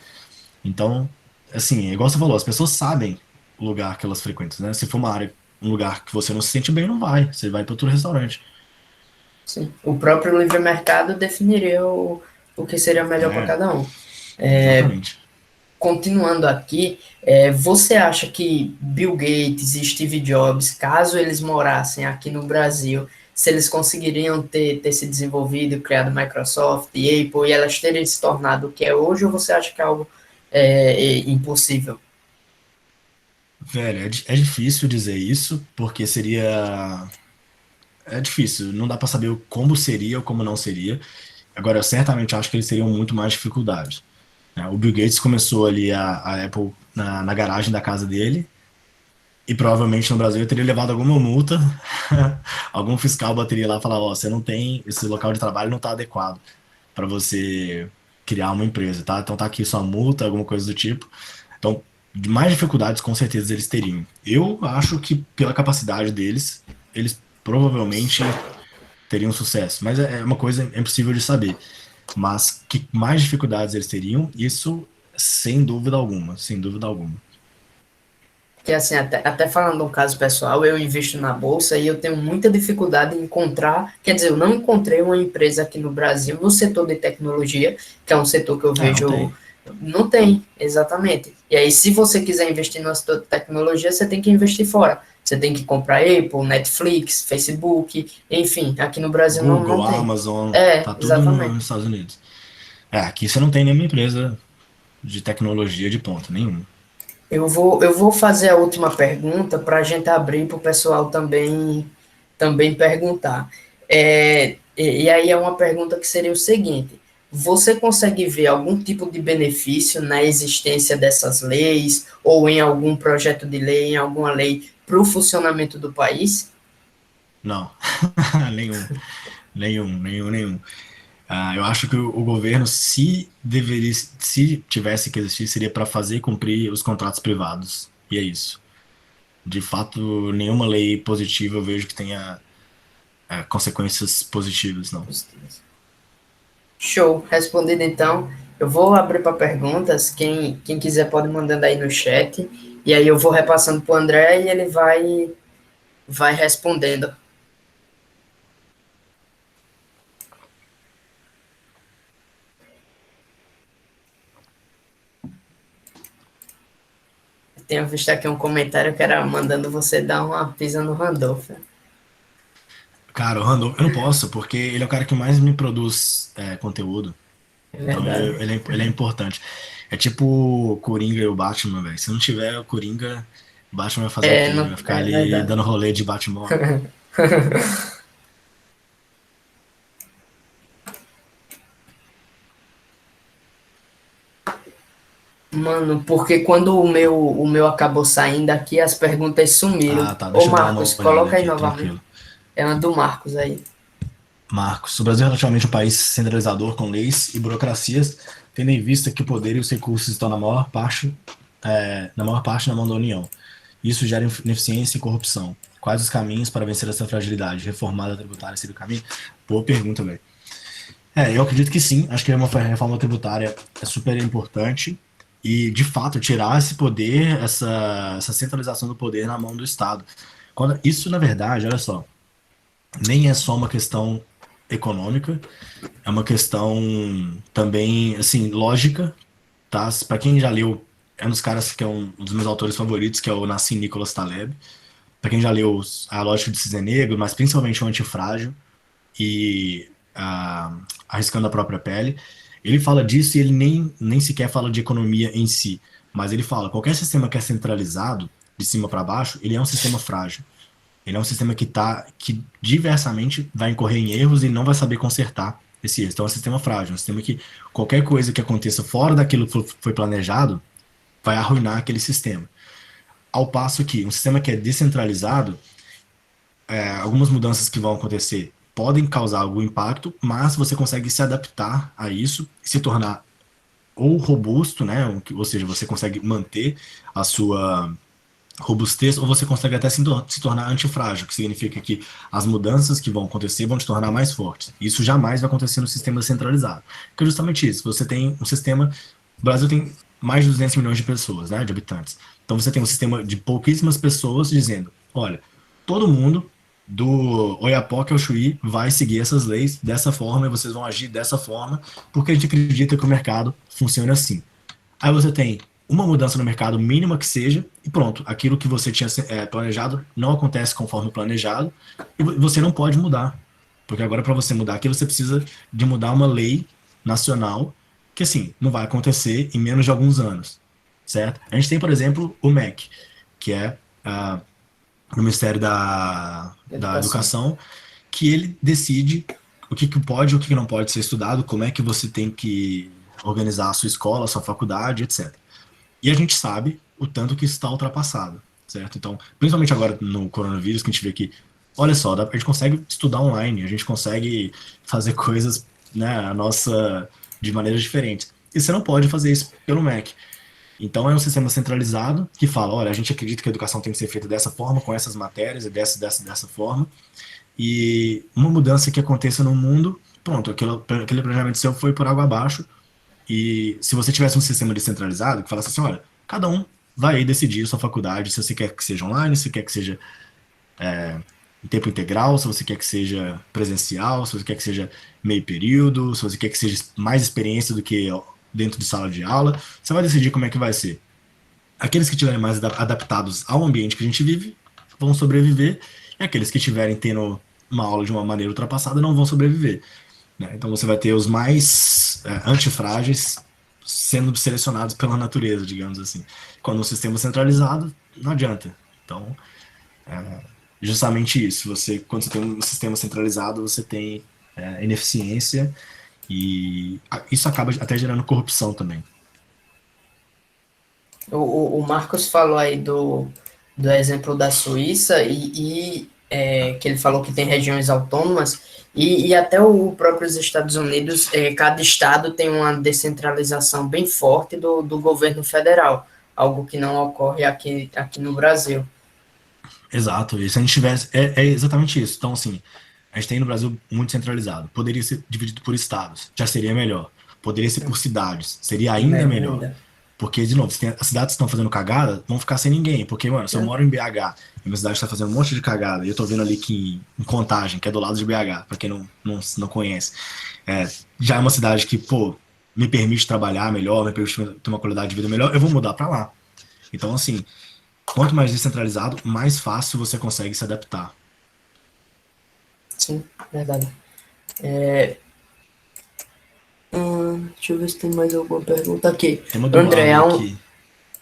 Então, assim, é igual você falou, as pessoas sabem o lugar que elas frequentam, né? Se for um lugar que você não se sente bem, não vai, você vai para outro restaurante. sim. O próprio livre mercado definiria o que seria melhor para É, cada um. exatamente. Continuando aqui, você acha que Bill Gates e Steve Jobs, caso eles morassem aqui no Brasil, se eles conseguiriam ter se desenvolvido, criado Microsoft e Apple, e elas terem se tornado o que é hoje, ou você acha que é algo impossível? Velho, é difícil dizer isso, porque seria. É difícil, não dá pra saber como seria ou como não seria. Agora, eu certamente acho que eles teriam muito mais dificuldade, né? O Bill Gates começou ali a Apple na garagem da casa dele, e provavelmente no Brasil ele teria levado alguma multa, algum fiscal bateria lá e falar: Ó, você não tem, esse local de trabalho não tá adequado para você criar uma empresa, tá? Então tá aqui sua multa, alguma coisa do tipo. Então, mais dificuldades com certeza eles teriam. Eu acho que pela capacidade deles, eles provavelmente teriam sucesso, mas é uma coisa impossível de saber. Mas que mais dificuldades eles teriam, isso sem dúvida alguma, sem dúvida alguma. Que assim, até falando um caso pessoal, eu invisto na bolsa e eu tenho muita dificuldade em encontrar, quer dizer, eu não encontrei uma empresa aqui no Brasil no setor de tecnologia, que é um setor que eu É, não vejo, tem. não tem, exatamente. E aí, se você quiser investir no setor de tecnologia, você tem que investir fora. Você tem que comprar Apple, Netflix, Facebook, enfim, aqui no Brasil não Google, tem. Amazon, É, tá tudo exatamente. nos Estados Unidos. É, aqui você não tem nenhuma empresa de tecnologia de ponta, nenhuma. Eu vou fazer a última pergunta para a gente abrir para o pessoal também perguntar. E aí é uma pergunta que seria o seguinte: você consegue ver algum tipo de benefício na existência dessas leis ou em algum projeto de lei, em alguma lei para o funcionamento do país? Não, nenhum, nenhum. Eu acho que o governo, se tivesse que existir, seria para fazer cumprir os contratos privados. E é isso. De fato, nenhuma lei positiva eu vejo que tenha consequências positivas, não. Show, respondido então. Eu vou abrir para perguntas, quem quiser pode mandando aí no chat, e aí eu vou repassando para o André e ele vai respondendo. Tenho visto aqui um comentário que era mandando você dar uma pisa no Randolph. Cara, o Randolph, eu não posso, porque ele é o cara que mais me produz conteúdo. É Então verdade. ele é importante. É tipo o Coringa e o Batman, velho. Se não tiver o Coringa, o Batman vai fazer o É, quê? não, Vai ficar é ali verdade. dando rolê de Batmóvel. Mano, porque quando o meu acabou saindo aqui, as perguntas sumiram. Ah, tá. Ô Deixa eu dar uma Marcos, olhada coloca aí aqui, novamente. tranquilo. É uma do Marcos aí. Marcos, o Brasil é relativamente um país centralizador com leis e burocracias, tendo em vista que o poder e os recursos estão na mão da União. Isso gera ineficiência e corrupção. Quais os caminhos para vencer essa fragilidade? Reformada tributária seria o caminho? Boa pergunta, velho. Eu acredito que sim. Acho que uma reforma tributária é super importante e, de fato, tirar esse poder, essa centralização do poder na mão do Estado. Isso, na verdade, olha só, nem é só uma questão econômica, é uma questão também, assim, lógica, tá? Para quem já leu, é um dos caras que é um dos meus autores favoritos, que é o Nassim Nicholas Taleb. Para quem já leu A Lógica de Cisne Negro, mas principalmente o Antifrágil e Arriscando a Própria Pele, ele fala disso e ele nem sequer fala de economia em si, mas ele fala, qualquer sistema que é centralizado, de cima para baixo, ele é um sistema frágil. Ele é um sistema que diversamente vai incorrer em erros e não vai saber consertar esse erro. Então é um sistema frágil, um sistema que qualquer coisa que aconteça fora daquilo que foi planejado vai arruinar aquele sistema. Ao passo que um sistema que é descentralizado, algumas mudanças que vão acontecer podem causar algum impacto, mas você consegue se adaptar a isso e se tornar ou robusto, né? Ou seja, você consegue manter a sua robustez, ou você consegue até se tornar antifrágil, que significa que as mudanças que vão acontecer vão te tornar mais fortes. Isso jamais vai acontecer no sistema centralizado. Que é justamente isso. Você tem um sistema. O Brasil tem mais de 200 milhões de pessoas, né, de habitantes. Então você tem um sistema de pouquíssimas pessoas dizendo: olha, todo mundo do Oiapoque ao Chuí vai seguir essas leis dessa forma e vocês vão agir dessa forma, porque a gente acredita que o mercado funciona assim. Aí você tem uma mudança no mercado, mínima que seja, e pronto, aquilo que você tinha planejado não acontece conforme planejado, e você não pode mudar. Porque agora, para você mudar aquilo, você precisa de mudar uma lei nacional, que assim, não vai acontecer em menos de alguns anos, certo? A gente tem, por exemplo, o MEC, que é o Ministério da Educação. Educação, que ele decide o que pode e o que não pode ser estudado, como é que você tem que organizar a sua escola, a sua faculdade, etc. E a gente sabe o tanto que isso está ultrapassado, certo? Então, principalmente agora no coronavírus, que a gente vê que, olha só, a gente consegue estudar online, a gente consegue fazer coisas, né, de maneiras diferentes. E você não pode fazer isso pelo Mac. Então é um sistema centralizado que fala, olha, a gente acredita que a educação tem que ser feita dessa forma, com essas matérias, e dessa forma. E uma mudança que aconteça no mundo, pronto, aquele planejamento seu foi por água abaixo. E se você tivesse um sistema descentralizado que falasse assim, olha, cada um vai aí decidir a sua faculdade, se você quer que seja online, se você quer que seja em tempo integral, se você quer que seja presencial, se você quer que seja meio período, se você quer que seja mais experiência do que dentro de sala de aula, você vai decidir como é que vai ser. Aqueles que estiverem mais adaptados ao ambiente que a gente vive vão sobreviver, e aqueles que estiverem tendo uma aula de uma maneira ultrapassada não vão sobreviver, né? Então você vai ter os mais antifrágeis sendo selecionados pela natureza, digamos assim. Quando um sistema centralizado, não adianta. Então, justamente isso. Quando você tem um sistema centralizado, você tem ineficiência e isso acaba até gerando corrupção também. O Marcos falou aí do exemplo da Suíça e que ele falou que tem regiões autônomas e até o próprios Estados Unidos, cada estado tem uma descentralização bem forte do governo federal, algo que não ocorre aqui no Brasil. Exato. E se a gente tivesse. É exatamente isso. Então, assim, a gente tem no Brasil muito centralizado. Poderia ser dividido por estados, já seria melhor. poderia ser por cidades, seria ainda Melhor melhor. ainda. Porque, de novo, se as cidades que estão fazendo cagada, vão ficar sem ninguém. Porque, mano, se eu É, moro em BH e minha cidade está fazendo um monte de cagada, e eu tô vendo ali que em Contagem, que é do lado de BH, pra quem não conhece, é, já é uma cidade que, pô, me permite trabalhar melhor, me permite ter uma qualidade de vida melhor, eu vou mudar pra lá. Então, assim, quanto mais descentralizado, mais fácil você consegue se adaptar. sim, verdade. Deixa eu ver se tem mais alguma pergunta aqui. Tem uma do André, Arley aqui.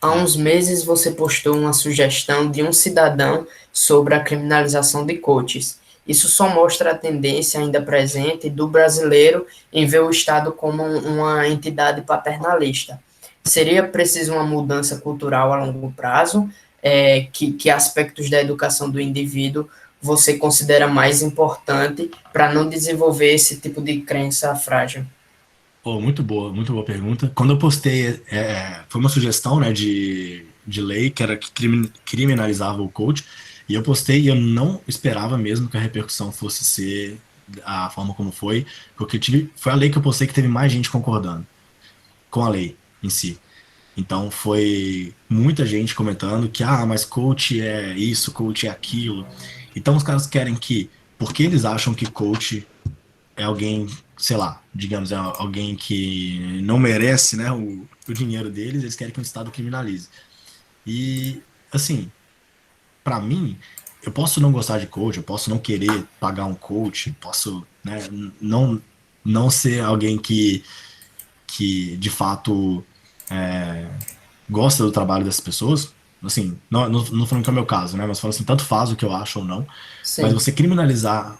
há É. uns meses você postou uma sugestão de um cidadão sobre a criminalização de coaches. Isso só mostra a tendência ainda presente do brasileiro em ver o Estado como uma entidade paternalista. Seria preciso uma mudança cultural a longo prazo? Que aspectos da educação do indivíduo você considera mais importante para não desenvolver esse tipo de crença frágil? Pô, muito boa pergunta. Quando eu postei, foi uma sugestão, né, de lei que era que criminalizava o coach, e eu postei e eu não esperava mesmo que a repercussão fosse ser a forma como foi, porque foi a lei que eu postei que teve mais gente concordando com a lei em si. Então foi muita gente comentando que, mas coach é isso, coach é aquilo. Então os caras querem que, porque eles acham que coach é alguém, sei lá, digamos, é alguém que não merece, né, o dinheiro deles, eles querem que o Estado criminalize. E, assim, pra mim, eu posso não gostar de coach, eu posso não querer pagar um coach, posso, né, não ser alguém que de fato gosta do trabalho dessas pessoas, assim, não falando que é o meu caso, né, mas falando assim, tanto faz o que eu acho ou não, mas Sim, você criminalizar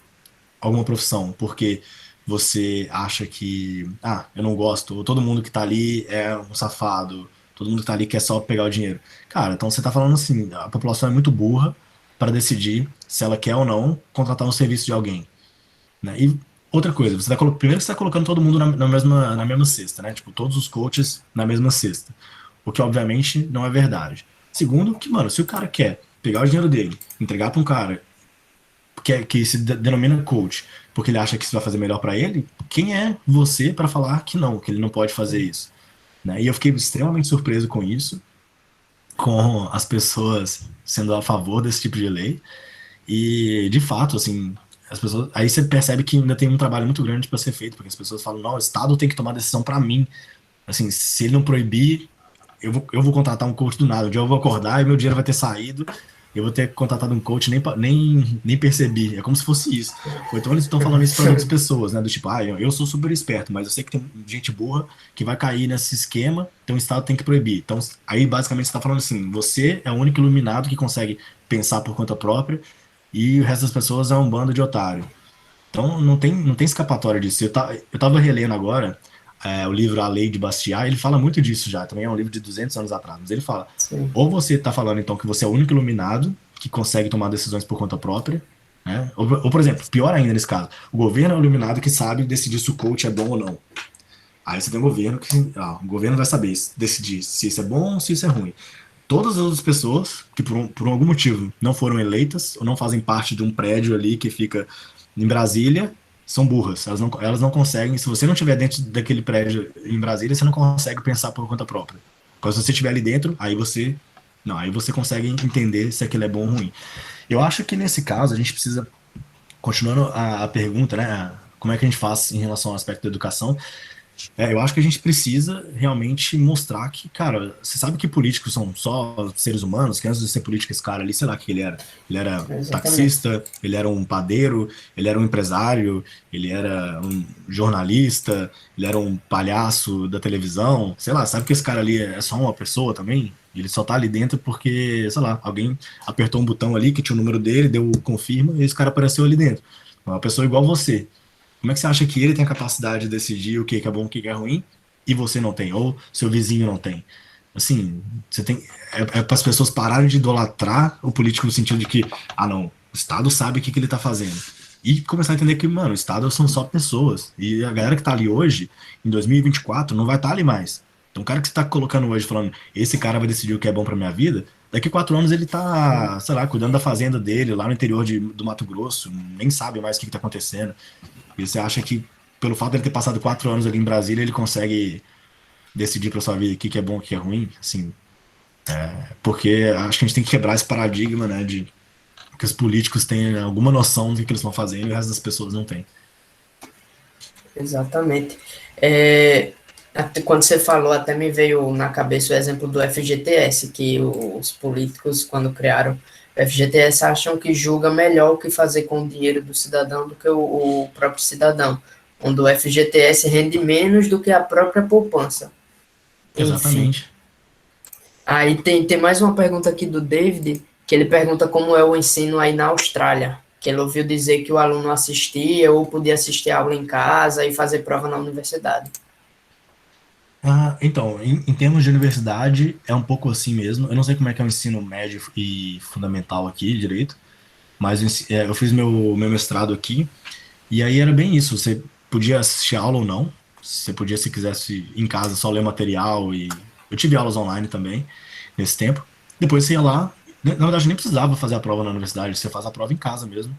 alguma profissão porque você acha que, eu não gosto, ou todo mundo que tá ali é um safado, todo mundo que tá ali quer só pegar o dinheiro. Cara, então você tá falando assim, a população é muito burra para decidir se ela quer ou não contratar um serviço de alguém, né? E outra coisa, primeiro você tá colocando todo mundo na mesma cesta, né? Tipo, todos os coaches na mesma cesta. O que obviamente não é verdade. Segundo, que, mano, se o cara quer pegar o dinheiro dele, entregar pra um cara que se denomina coach, porque ele acha que isso vai fazer melhor para ele, quem é você para falar que não, que ele não pode fazer isso? Né? E eu fiquei extremamente surpreso com isso, com as pessoas sendo a favor desse tipo de lei. E, de fato, assim, as pessoas. Aí você percebe que ainda tem um trabalho muito grande para ser feito, porque as pessoas falam, não, o Estado tem que tomar decisão para mim. Assim, se ele não proibir, eu vou contratar um coach do nada. Um dia eu vou acordar e meu dinheiro vai ter saído. Eu vou ter contratado um coach, nem percebi. É como se fosse isso. Ou então eles estão falando isso para muitas pessoas, né? Do tipo, eu sou super esperto, mas eu sei que tem gente burra que vai cair nesse esquema, então o Estado tem que proibir. Então, aí basicamente você está falando assim: você é o único iluminado que consegue pensar por conta própria e o resto das pessoas é um bando de otário. Então não tem escapatória disso. Eu tava relendo agora o livro A Lei de Bastiat, ele fala muito disso já, também é um livro de 200 anos atrás, mas ele fala, sim. ou você tá falando então que você é o único iluminado que consegue tomar decisões por conta própria, né? Ou, por exemplo, pior ainda nesse caso, o governo é o iluminado que sabe decidir se o coach é bom ou não. Aí você tem um governo o governo vai saber decidir se isso é bom ou se isso é ruim. Todas as outras pessoas que por algum motivo não foram eleitas ou não fazem parte de um prédio ali que fica em Brasília são burras. Elas não conseguem. Se você não estiver dentro daquele prédio em Brasília, você não consegue pensar por conta própria. Quando você estiver ali dentro, aí você consegue entender se aquilo é bom ou ruim. Eu acho que nesse caso a gente precisa, continuando a pergunta, né? Como é que a gente faz em relação ao aspecto da educação? Eu acho que a gente precisa realmente mostrar que, cara, você sabe que políticos são só seres humanos, que antes de ser político esse cara ali, sei lá o que ele era. Ele era Exatamente. taxista, ele era um padeiro, ele era um empresário, ele era um jornalista, ele era um palhaço da televisão, sei lá, sabe que esse cara ali é só uma pessoa também? Ele só tá ali dentro porque, sei lá, alguém apertou um botão ali que tinha o número dele, deu o confirma e esse cara apareceu ali dentro. Uma pessoa igual você. Como é que você acha que ele tem a capacidade de decidir o que é bom, o que é ruim, e você não tem, ou seu vizinho não tem? Assim, você tem. Para as pessoas pararem de idolatrar o político no sentido de que, não, o Estado sabe o que ele tá fazendo. E começar a entender que, mano, o Estado são só pessoas. E a galera que tá ali hoje, em 2024, não vai estar ali mais. Então, o cara que você tá colocando hoje, falando, esse cara vai decidir o que é bom pra minha vida, daqui a 4 anos ele tá, sei lá, cuidando da fazenda dele, lá no interior do Mato Grosso, nem sabe mais o que tá acontecendo. E você acha que pelo fato de ele ter passado 4 anos ali em Brasília, ele consegue decidir para sua vida o que que é bom, o que é ruim, assim, porque acho que a gente tem que quebrar esse paradigma, né, de que os políticos têm alguma noção do que eles estão fazendo e o resto das pessoas não tem. Exatamente. Quando você falou, até me veio na cabeça o exemplo do FGTS, que os políticos, quando criaram o FGTS, acham que julga melhor o que fazer com o dinheiro do cidadão do que o próprio cidadão, onde o FGTS rende menos do que a própria poupança. Enfim. Exatamente. Aí tem mais uma pergunta aqui do David, que ele pergunta como é o ensino aí na Austrália, que ele ouviu dizer que o aluno assistia ou podia assistir a aula em casa e fazer prova na universidade. Então, em termos de universidade, é um pouco assim mesmo. Eu não sei como é que é o ensino médio e fundamental aqui direito, mas eu fiz meu mestrado aqui, e aí era bem isso. Você podia assistir aula ou não. Você podia, se quisesse, em casa, só ler material. E eu tive aulas online também, nesse tempo. Depois você ia lá. Na verdade, nem precisava fazer a prova na universidade. Você faz a prova em casa mesmo.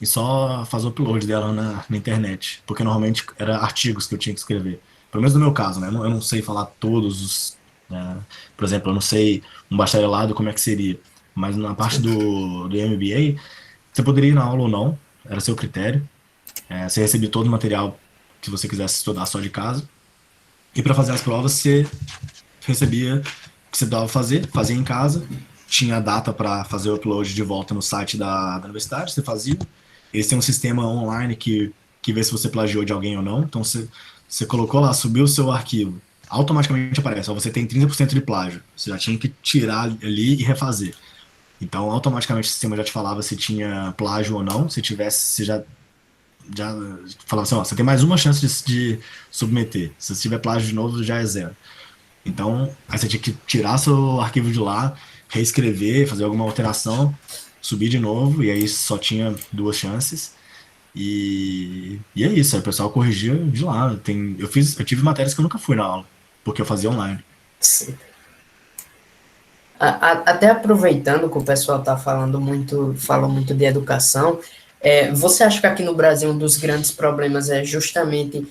E só faz o upload dela na internet. Porque normalmente era artigos que eu tinha que escrever. Pelo menos no meu caso, né? Eu não sei falar todos os. Por exemplo, eu não sei um bacharelado como é que seria. Mas na parte do MBA, você poderia ir na aula ou não. Era seu critério. Você recebia todo o material que você quisesse estudar só de casa. E para fazer as provas, você recebia o que você dava fazer, fazia em casa, tinha a data para fazer o upload de volta no site da universidade, você fazia. Eles têm um sistema online que vê se você plagiou de alguém ou não. Então você colocou lá, subiu o seu arquivo, automaticamente aparece, ó, você tem 30% de plágio. Você já tinha que tirar ali e refazer. Então, automaticamente o sistema já te falava se tinha plágio ou não. Se tivesse, você já falava assim, ó, você tem mais uma chance de submeter. Se tiver plágio de novo, já é zero. Então, aí você tinha que tirar seu arquivo de lá, reescrever, fazer alguma alteração, subir de novo, e aí só tinha 2 chances. E é isso, aí o pessoal corrigia de lá. Eu tive matérias que eu nunca fui na aula, porque eu fazia online. Sim. Até aproveitando que o pessoal está falou muito de educação, você acha que aqui no Brasil um dos grandes problemas é justamente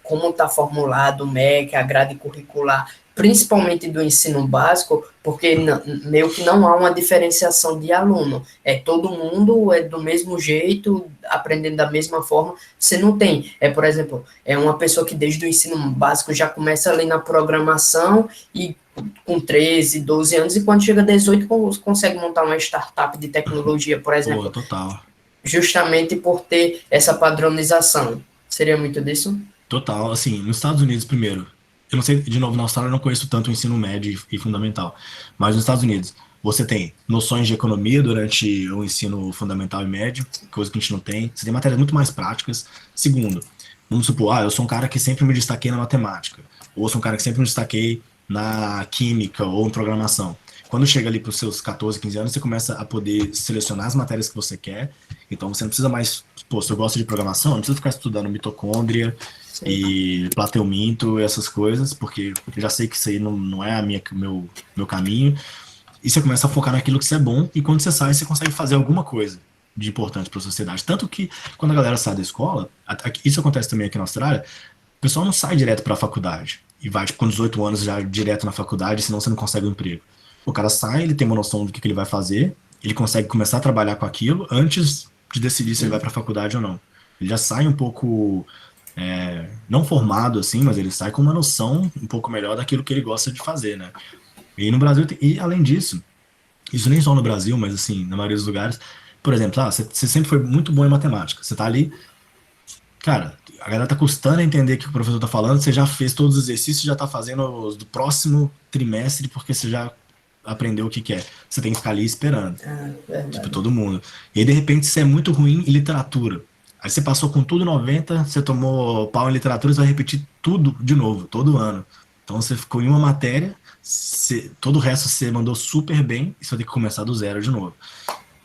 como está formulado o MEC, a grade curricular, principalmente do ensino básico, porque meio que não há uma diferenciação de aluno. Todo mundo é do mesmo jeito, aprendendo da mesma forma. Você não tem, por exemplo, uma pessoa que desde o ensino básico já começa ali na programação e com 13, 12 anos, e quando chega a 18 consegue montar uma startup de tecnologia, por Pô, exemplo, total. justamente por ter essa padronização. Seria muito disso? Total, assim, nos Estados Unidos primeiro, eu não sei, de novo, na Austrália eu não conheço tanto o ensino médio e fundamental, mas nos Estados Unidos você tem noções de economia durante o ensino fundamental e médio, coisa que a gente não tem, você tem matérias muito mais práticas. Segundo, vamos supor, eu sou um cara que sempre me destaquei na matemática, ou eu sou um cara que sempre me destaquei na química ou em programação. Quando chega ali para os seus 14, 15 anos, você começa a poder selecionar as matérias que você quer. Então você não precisa mais, pô, se eu gosto de programação, não precisa ficar estudando mitocôndria e plateuminto e essas coisas, porque eu já sei que isso aí não é meu caminho. E você começa a focar naquilo que você é bom, e quando você sai, você consegue fazer alguma coisa de importante para a sociedade. Tanto que quando a galera sai da escola, isso acontece também aqui na Austrália, o pessoal não sai direto para a faculdade e vai, tipo, com 18 anos já direto na faculdade, senão você não consegue um emprego. O cara sai, ele tem uma noção do que ele vai fazer, ele consegue começar a trabalhar com aquilo antes de decidir se ele vai para a faculdade ou não. Ele já sai um pouco, não formado assim, mas ele sai com uma noção um pouco melhor daquilo que ele gosta de fazer, né? E no Brasil, e além disso, isso nem só no Brasil, mas assim, na maioria dos lugares, por exemplo, você sempre foi muito bom em matemática, você tá ali, cara, a galera tá custando a entender o que o professor tá falando, você já fez todos os exercícios, já tá fazendo os do próximo trimestre, porque você já aprendeu o que é. Você tem que ficar ali esperando. Tipo, todo mundo. E aí, de repente, você é muito ruim em literatura. Aí você passou com tudo 90, você tomou pau em literatura, você vai repetir tudo de novo, todo ano. Então você ficou em uma matéria, todo o resto você mandou super bem, e você vai ter que começar do zero de novo.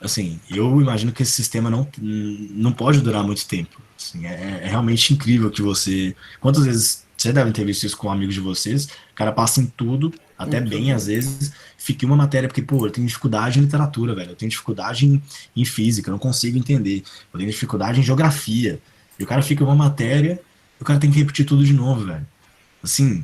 Assim, eu imagino que esse sistema não pode durar muito tempo. Assim, é realmente incrível que você... Quantas vezes vocês devem ter visto isso com amigos de vocês, o cara passa em tudo, até bem às vezes, fica em uma matéria, porque, pô, eu tenho dificuldade em literatura, velho, eu tenho dificuldade em física, eu não consigo entender, eu tenho dificuldade em geografia, e o cara fica em uma matéria o cara tem que repetir tudo de novo, velho. Assim,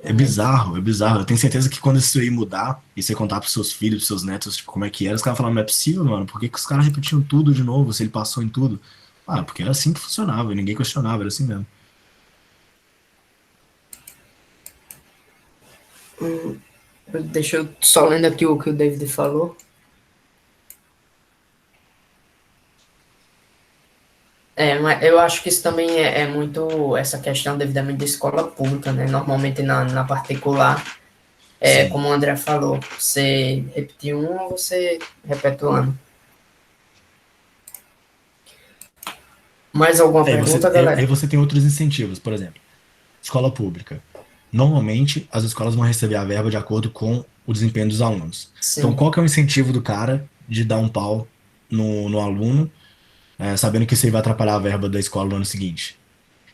é Realmente. bizarro, é bizarro. Eu tenho certeza que quando isso aí mudar, e você contar pros seus filhos, pros seus netos, tipo, como é que era, os caras falam, não é possível, mano, por que que os caras repetiam tudo de novo, se ele passou em tudo? Ah, porque era assim que funcionava, e ninguém questionava, era assim mesmo. Deixa eu só lendo aqui o que o David falou. Mas eu acho que isso também é muito essa questão devidamente da escola pública, né? Normalmente na particular, Sim. como o André falou, você repetir um, você repete o ano. Mais alguma pergunta, Aí galera? você tem outros incentivos, por exemplo, escola pública. Normalmente, as escolas vão receber a verba de acordo com o desempenho dos alunos. Então, Sim. qual que é o incentivo do cara de dar um pau no aluno, sabendo que isso aí vai atrapalhar a verba da escola no ano seguinte?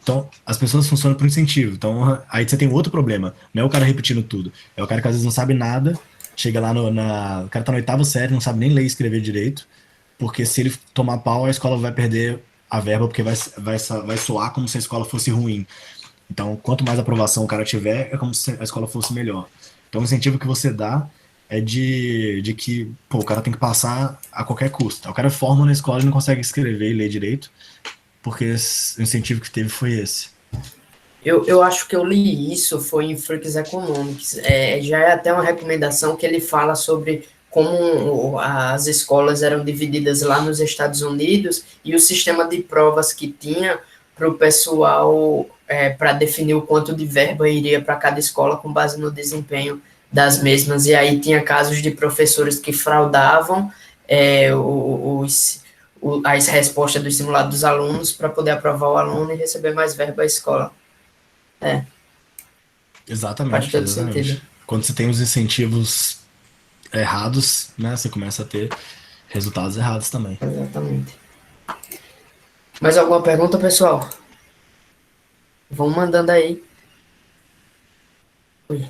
Então, as pessoas funcionam por incentivo. Então, aí você tem outro problema. Não é o cara repetindo tudo. É o cara que às vezes não sabe nada, chega lá o cara tá na oitava série, não sabe nem ler e escrever direito, porque se ele tomar pau, a escola vai perder a verba, porque vai soar como se a escola fosse ruim. Então, quanto mais aprovação o cara tiver, é como se a escola fosse melhor. Então, o incentivo que você dá é de que, pô, o cara tem que passar a qualquer custo. O cara forma na escola e não consegue escrever e ler direito, porque o incentivo que teve foi esse. Eu acho que eu li isso, foi em Freaks Economics. Já é até uma recomendação que ele fala sobre como as escolas eram divididas lá nos Estados Unidos e o sistema de provas que tinha para o pessoal para definir o quanto de verba iria para cada escola com base no desempenho das mesmas. E aí tinha casos de professores que fraudavam as respostas dos simulados dos alunos para poder aprovar o aluno e receber mais verba à escola. É, faz Exatamente, todo sentido. exatamente. Quando você tem os incentivos errados, né, você começa a ter resultados errados também. Exatamente. Mais alguma pergunta, pessoal? Vão mandando aí. Ui.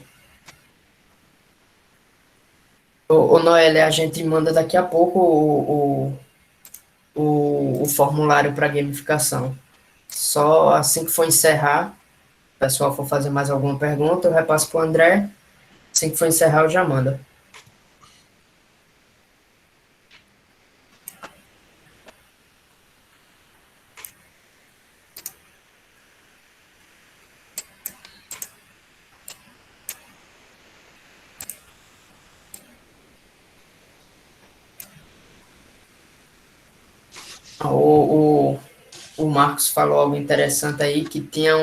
Ô, Noelle, a gente manda daqui a pouco o formulário para gamificação. Só assim que for encerrar, o pessoal for fazer mais alguma pergunta, eu repasso para o André. Assim que for encerrar, eu já mando. O, o, o Marcos falou algo interessante aí, que tinha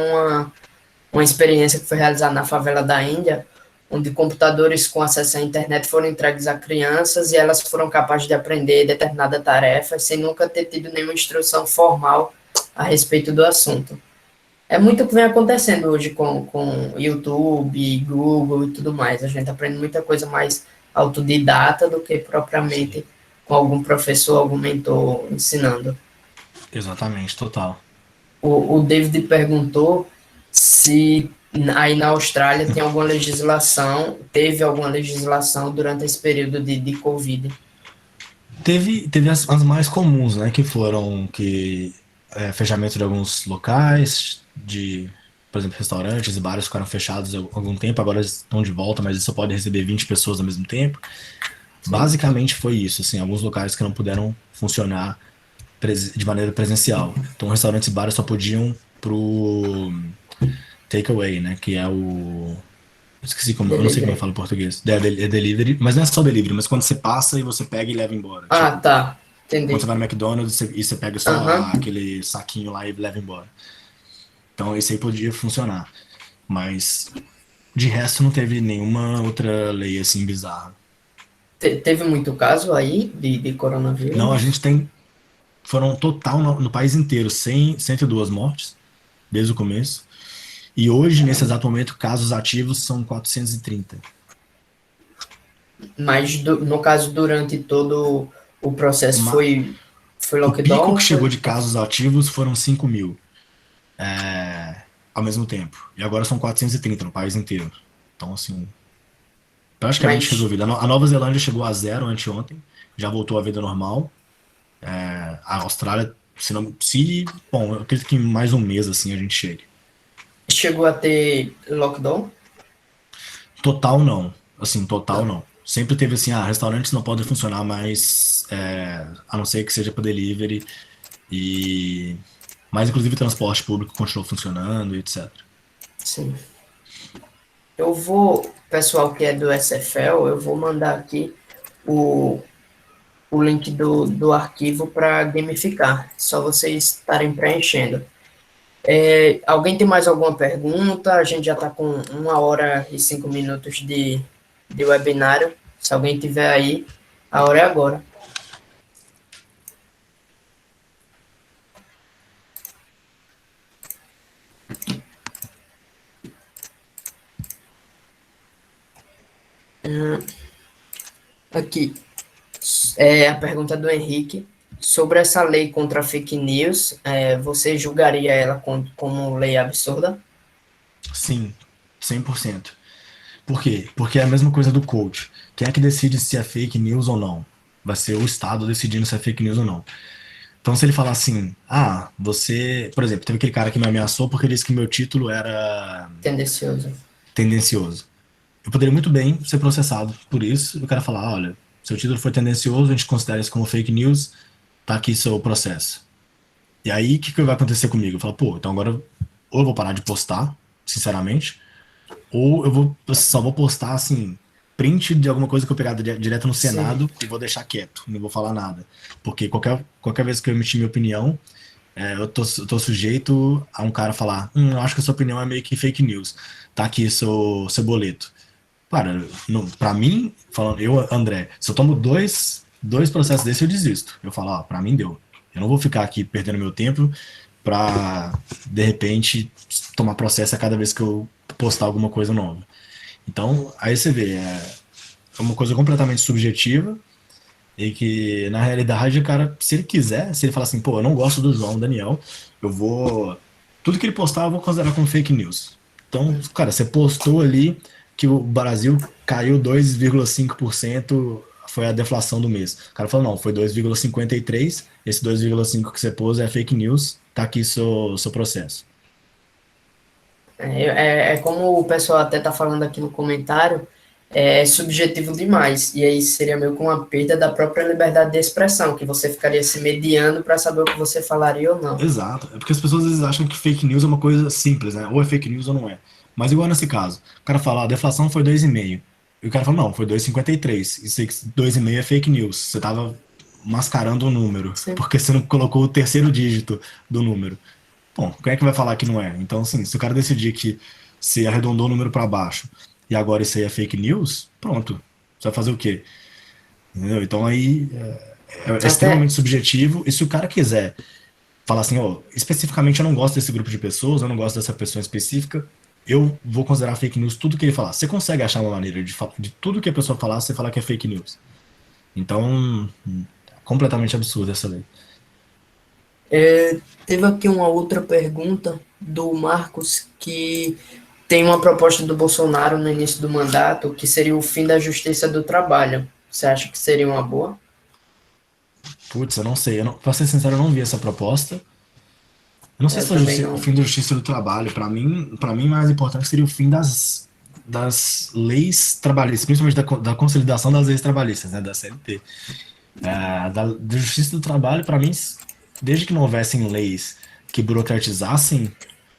uma experiência que foi realizada na favela da Índia, onde computadores com acesso à internet foram entregues a crianças e elas foram capazes de aprender determinada tarefa sem nunca ter tido nenhuma instrução formal a respeito do assunto. É muito o que vem acontecendo hoje com YouTube, Google e tudo mais. A gente aprende muita coisa mais autodidata do que Sim, propriamente com algum professor, algum mentor ensinando. exatamente, total. O David perguntou se aí na Austrália tem alguma legislação, teve alguma legislação durante esse período de Covid. Teve as mais comuns, né, que foram fechamento de alguns locais, por exemplo, restaurantes e bares ficaram fechados há algum tempo, agora eles estão de volta, mas só pode receber 20 pessoas ao mesmo tempo. Sim, Basicamente foi isso, assim, alguns locais que não puderam funcionar de maneira presencial. Então, restaurantes e bares só podiam pro takeaway, né, que é o esqueci como, eu não sei como eu delivery. falo em português. É delivery, mas não é só delivery, mas quando você passa e você pega e leva embora. Ah, Tipo, tá. quando você Entendi. vai no McDonald's e você pega só Aham. aquele saquinho lá e leva embora. Então, esse aí podia funcionar. Mas, de resto, não teve nenhuma outra lei assim bizarra. Teve muito caso aí de Não, a coronavírus? gente tem. Foram total no país inteiro 102 mortes, desde o começo. E hoje, nesse Caramba. exato momento, casos ativos são 430. Mas no caso, durante todo o processo Ma- foi O pico lockdown ou que chegou foi de casos ativos foram 5.000 ao mesmo tempo. E agora são 430 no país inteiro. Então, assim, praticamente mas resolvido. A Nova Zelândia chegou a zero anteontem, já voltou à vida normal. A Austrália, bom, eu acredito que em mais um mês assim a gente chegue. Chegou a ter lockdown? Total não. Assim, total Não. não. Sempre teve assim, restaurantes não podem funcionar mais, a não ser que seja para delivery. E mas inclusive o transporte público continuou funcionando e etc. Sim. Eu vou, pessoal que é do SFL, eu vou mandar aqui o, o link do arquivo para gamificar. Só vocês estarem preenchendo. Alguém tem mais alguma pergunta? A gente já está com 1 hora e 5 minutos de webinário. Se alguém tiver aí, a hora é agora. Aqui, a pergunta do Henrique. Sobre essa lei contra fake news, você julgaria ela como lei absurda? Sim, 100%. Por quê? Porque é a mesma coisa do coach. Quem é que decide se é fake news ou não? Vai ser o Estado decidindo se é fake news ou não. Então, se ele falar assim, você. Por exemplo, teve aquele cara que me ameaçou porque ele disse que meu título era Tendencioso. tendencioso. Eu poderia muito bem ser processado por isso. E o cara falar: olha, seu título foi tendencioso, a gente considera isso como fake news, tá aqui seu processo. E aí, o que, que vai acontecer comigo? Eu falo: pô, então agora ou eu vou parar de postar, sinceramente, ou só vou postar assim, print de alguma coisa que eu pegar direto no Sim, Senado e vou deixar quieto, não vou falar nada. Porque qualquer vez que eu emitir minha opinião, eu tô sujeito a um cara falar: eu acho que a sua opinião é meio que fake news. Tá aqui seu boleto. Cara, pra mim, falando, eu, André, se eu tomo dois processos desses, eu desisto. Eu falo: pra mim deu. Eu não vou ficar aqui perdendo meu tempo pra, de repente, tomar processo a cada vez que eu postar alguma coisa nova. Então, aí você vê, é uma coisa completamente subjetiva e que, na realidade, o cara, se ele quiser, se ele falar assim: pô, eu não gosto do João Daniel, eu vou. Tudo que ele postar eu vou considerar como fake news. Então, cara, você postou ali que o Brasil caiu 2,5%, foi a deflação do mês. O cara falou: não, foi 2,53%, esse 2,5% que você pôs é fake news, tá aqui seu processo. é como o pessoal até está falando aqui no comentário, é subjetivo demais. E aí seria meio que uma perda da própria liberdade de expressão, que você ficaria se mediando para saber o que você falaria ou não. Exato. É porque as pessoas às vezes acham que fake news é uma coisa simples, né? Ou é fake news ou não é. Mas igual nesse caso, o cara fala: a deflação foi 2,5%. E o cara fala: não, foi 2,53%. Isso aí, 2,5% é fake news. Você tava mascarando o número, Sim, porque você não colocou o terceiro dígito do número. Bom, quem é que vai falar que não é? Então, assim, se o cara decidir que você arredondou o número para baixo e agora isso aí é fake news, pronto. Você vai fazer o quê? Entendeu? Então aí é até extremamente subjetivo. E se o cara quiser falar assim: ó, especificamente eu não gosto desse grupo de pessoas, eu não gosto dessa pessoa específica, eu vou considerar fake news tudo que ele falar. Você consegue achar uma maneira de tudo que a pessoa falar, você falar que é fake news. Então, completamente absurda essa lei. teve aqui uma outra pergunta do Marcos, que tem uma proposta do Bolsonaro no início do mandato, que seria o fim da justiça do trabalho. Você acha que seria uma boa? Putz, eu não sei. Pra ser sincero, eu não vi essa proposta. Eu não sei Eu se é também o não. fim da justiça do trabalho. Para mim, mais importante seria o fim das leis trabalhistas, principalmente da consolidação das leis trabalhistas, né, da CLT. Da justiça do trabalho, para mim, desde que não houvessem leis que burocratizassem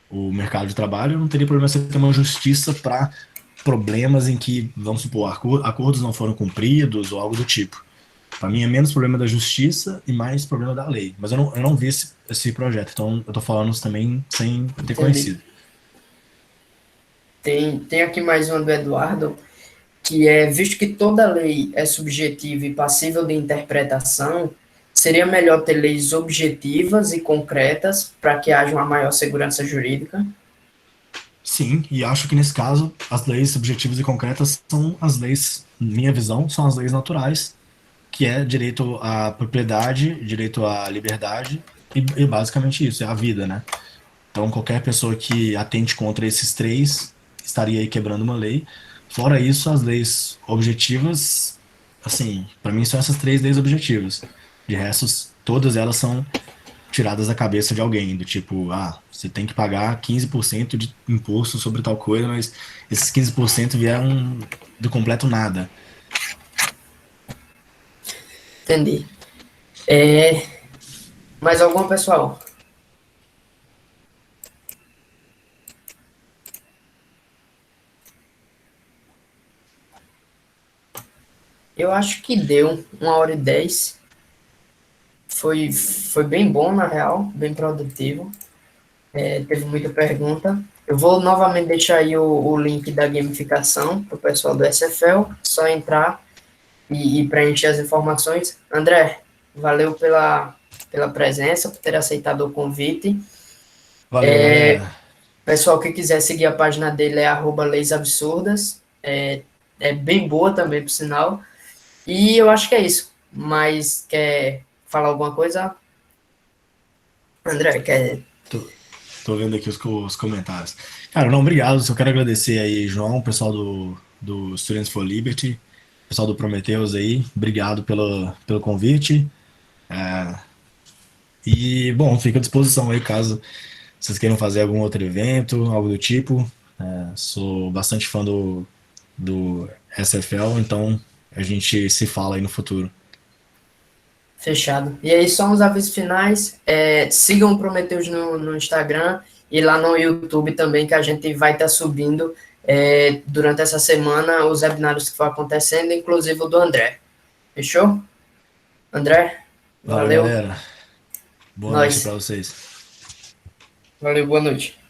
o mercado de trabalho, não teria problema você ter uma justiça para problemas em que, vamos supor, acordos não foram cumpridos ou algo do tipo. Para mim é menos problema da justiça e mais problema da lei. Mas eu não vi esse projeto, então eu tô falando isso também sem ter Entendi. conhecido. Tem aqui mais uma do Eduardo, que é, visto que toda lei é subjetiva e passível de interpretação, seria melhor ter leis objetivas e concretas para que haja uma maior segurança jurídica? Sim, e acho que nesse caso as leis objetivas e concretas são as leis, minha visão, são as leis naturais, que é direito à propriedade, direito à liberdade e basicamente isso, é a vida, né? Então qualquer pessoa que atente contra esses três estaria aí quebrando uma lei. Fora isso, as leis objetivas, assim, para mim são essas três leis objetivas. De resto, todas elas são tiradas da cabeça de alguém, do tipo, você tem que pagar 15% de imposto sobre tal coisa, mas esses 15% vieram do completo nada. Entendi. Mais algum, pessoal? Eu acho que deu 1h10. Foi bem bom, na real, bem produtivo. Teve muita pergunta. Eu vou novamente deixar aí o link da gamificação para o pessoal do SFL. Só entrar e preencher as informações. André, valeu pela presença, por ter aceitado o convite. Valeu, galera. Pessoal que quiser seguir a página dele é @leisabsurdas. É bem boa também, por sinal. E eu acho que é isso. Mas quer falar alguma coisa? André, quer... Tô, tô vendo aqui os comentários. Cara, não, obrigado. Só quero agradecer aí, João, o pessoal do Students for Liberty, o pessoal do Prometheus aí. Obrigado pelo convite. E, bom, fica à disposição aí caso vocês queiram fazer algum outro evento, algo do tipo. Sou bastante fã do SFL, então a gente se fala aí no futuro. Fechado. E aí, só uns avisos finais. Sigam o Prometheus no Instagram e lá no YouTube também, que a gente vai estar subindo durante essa semana os webinários que vão acontecendo, inclusive o do André. Fechou? André, Valeu, valeu. galera. Boa noite para Nós. vocês. Valeu, boa noite.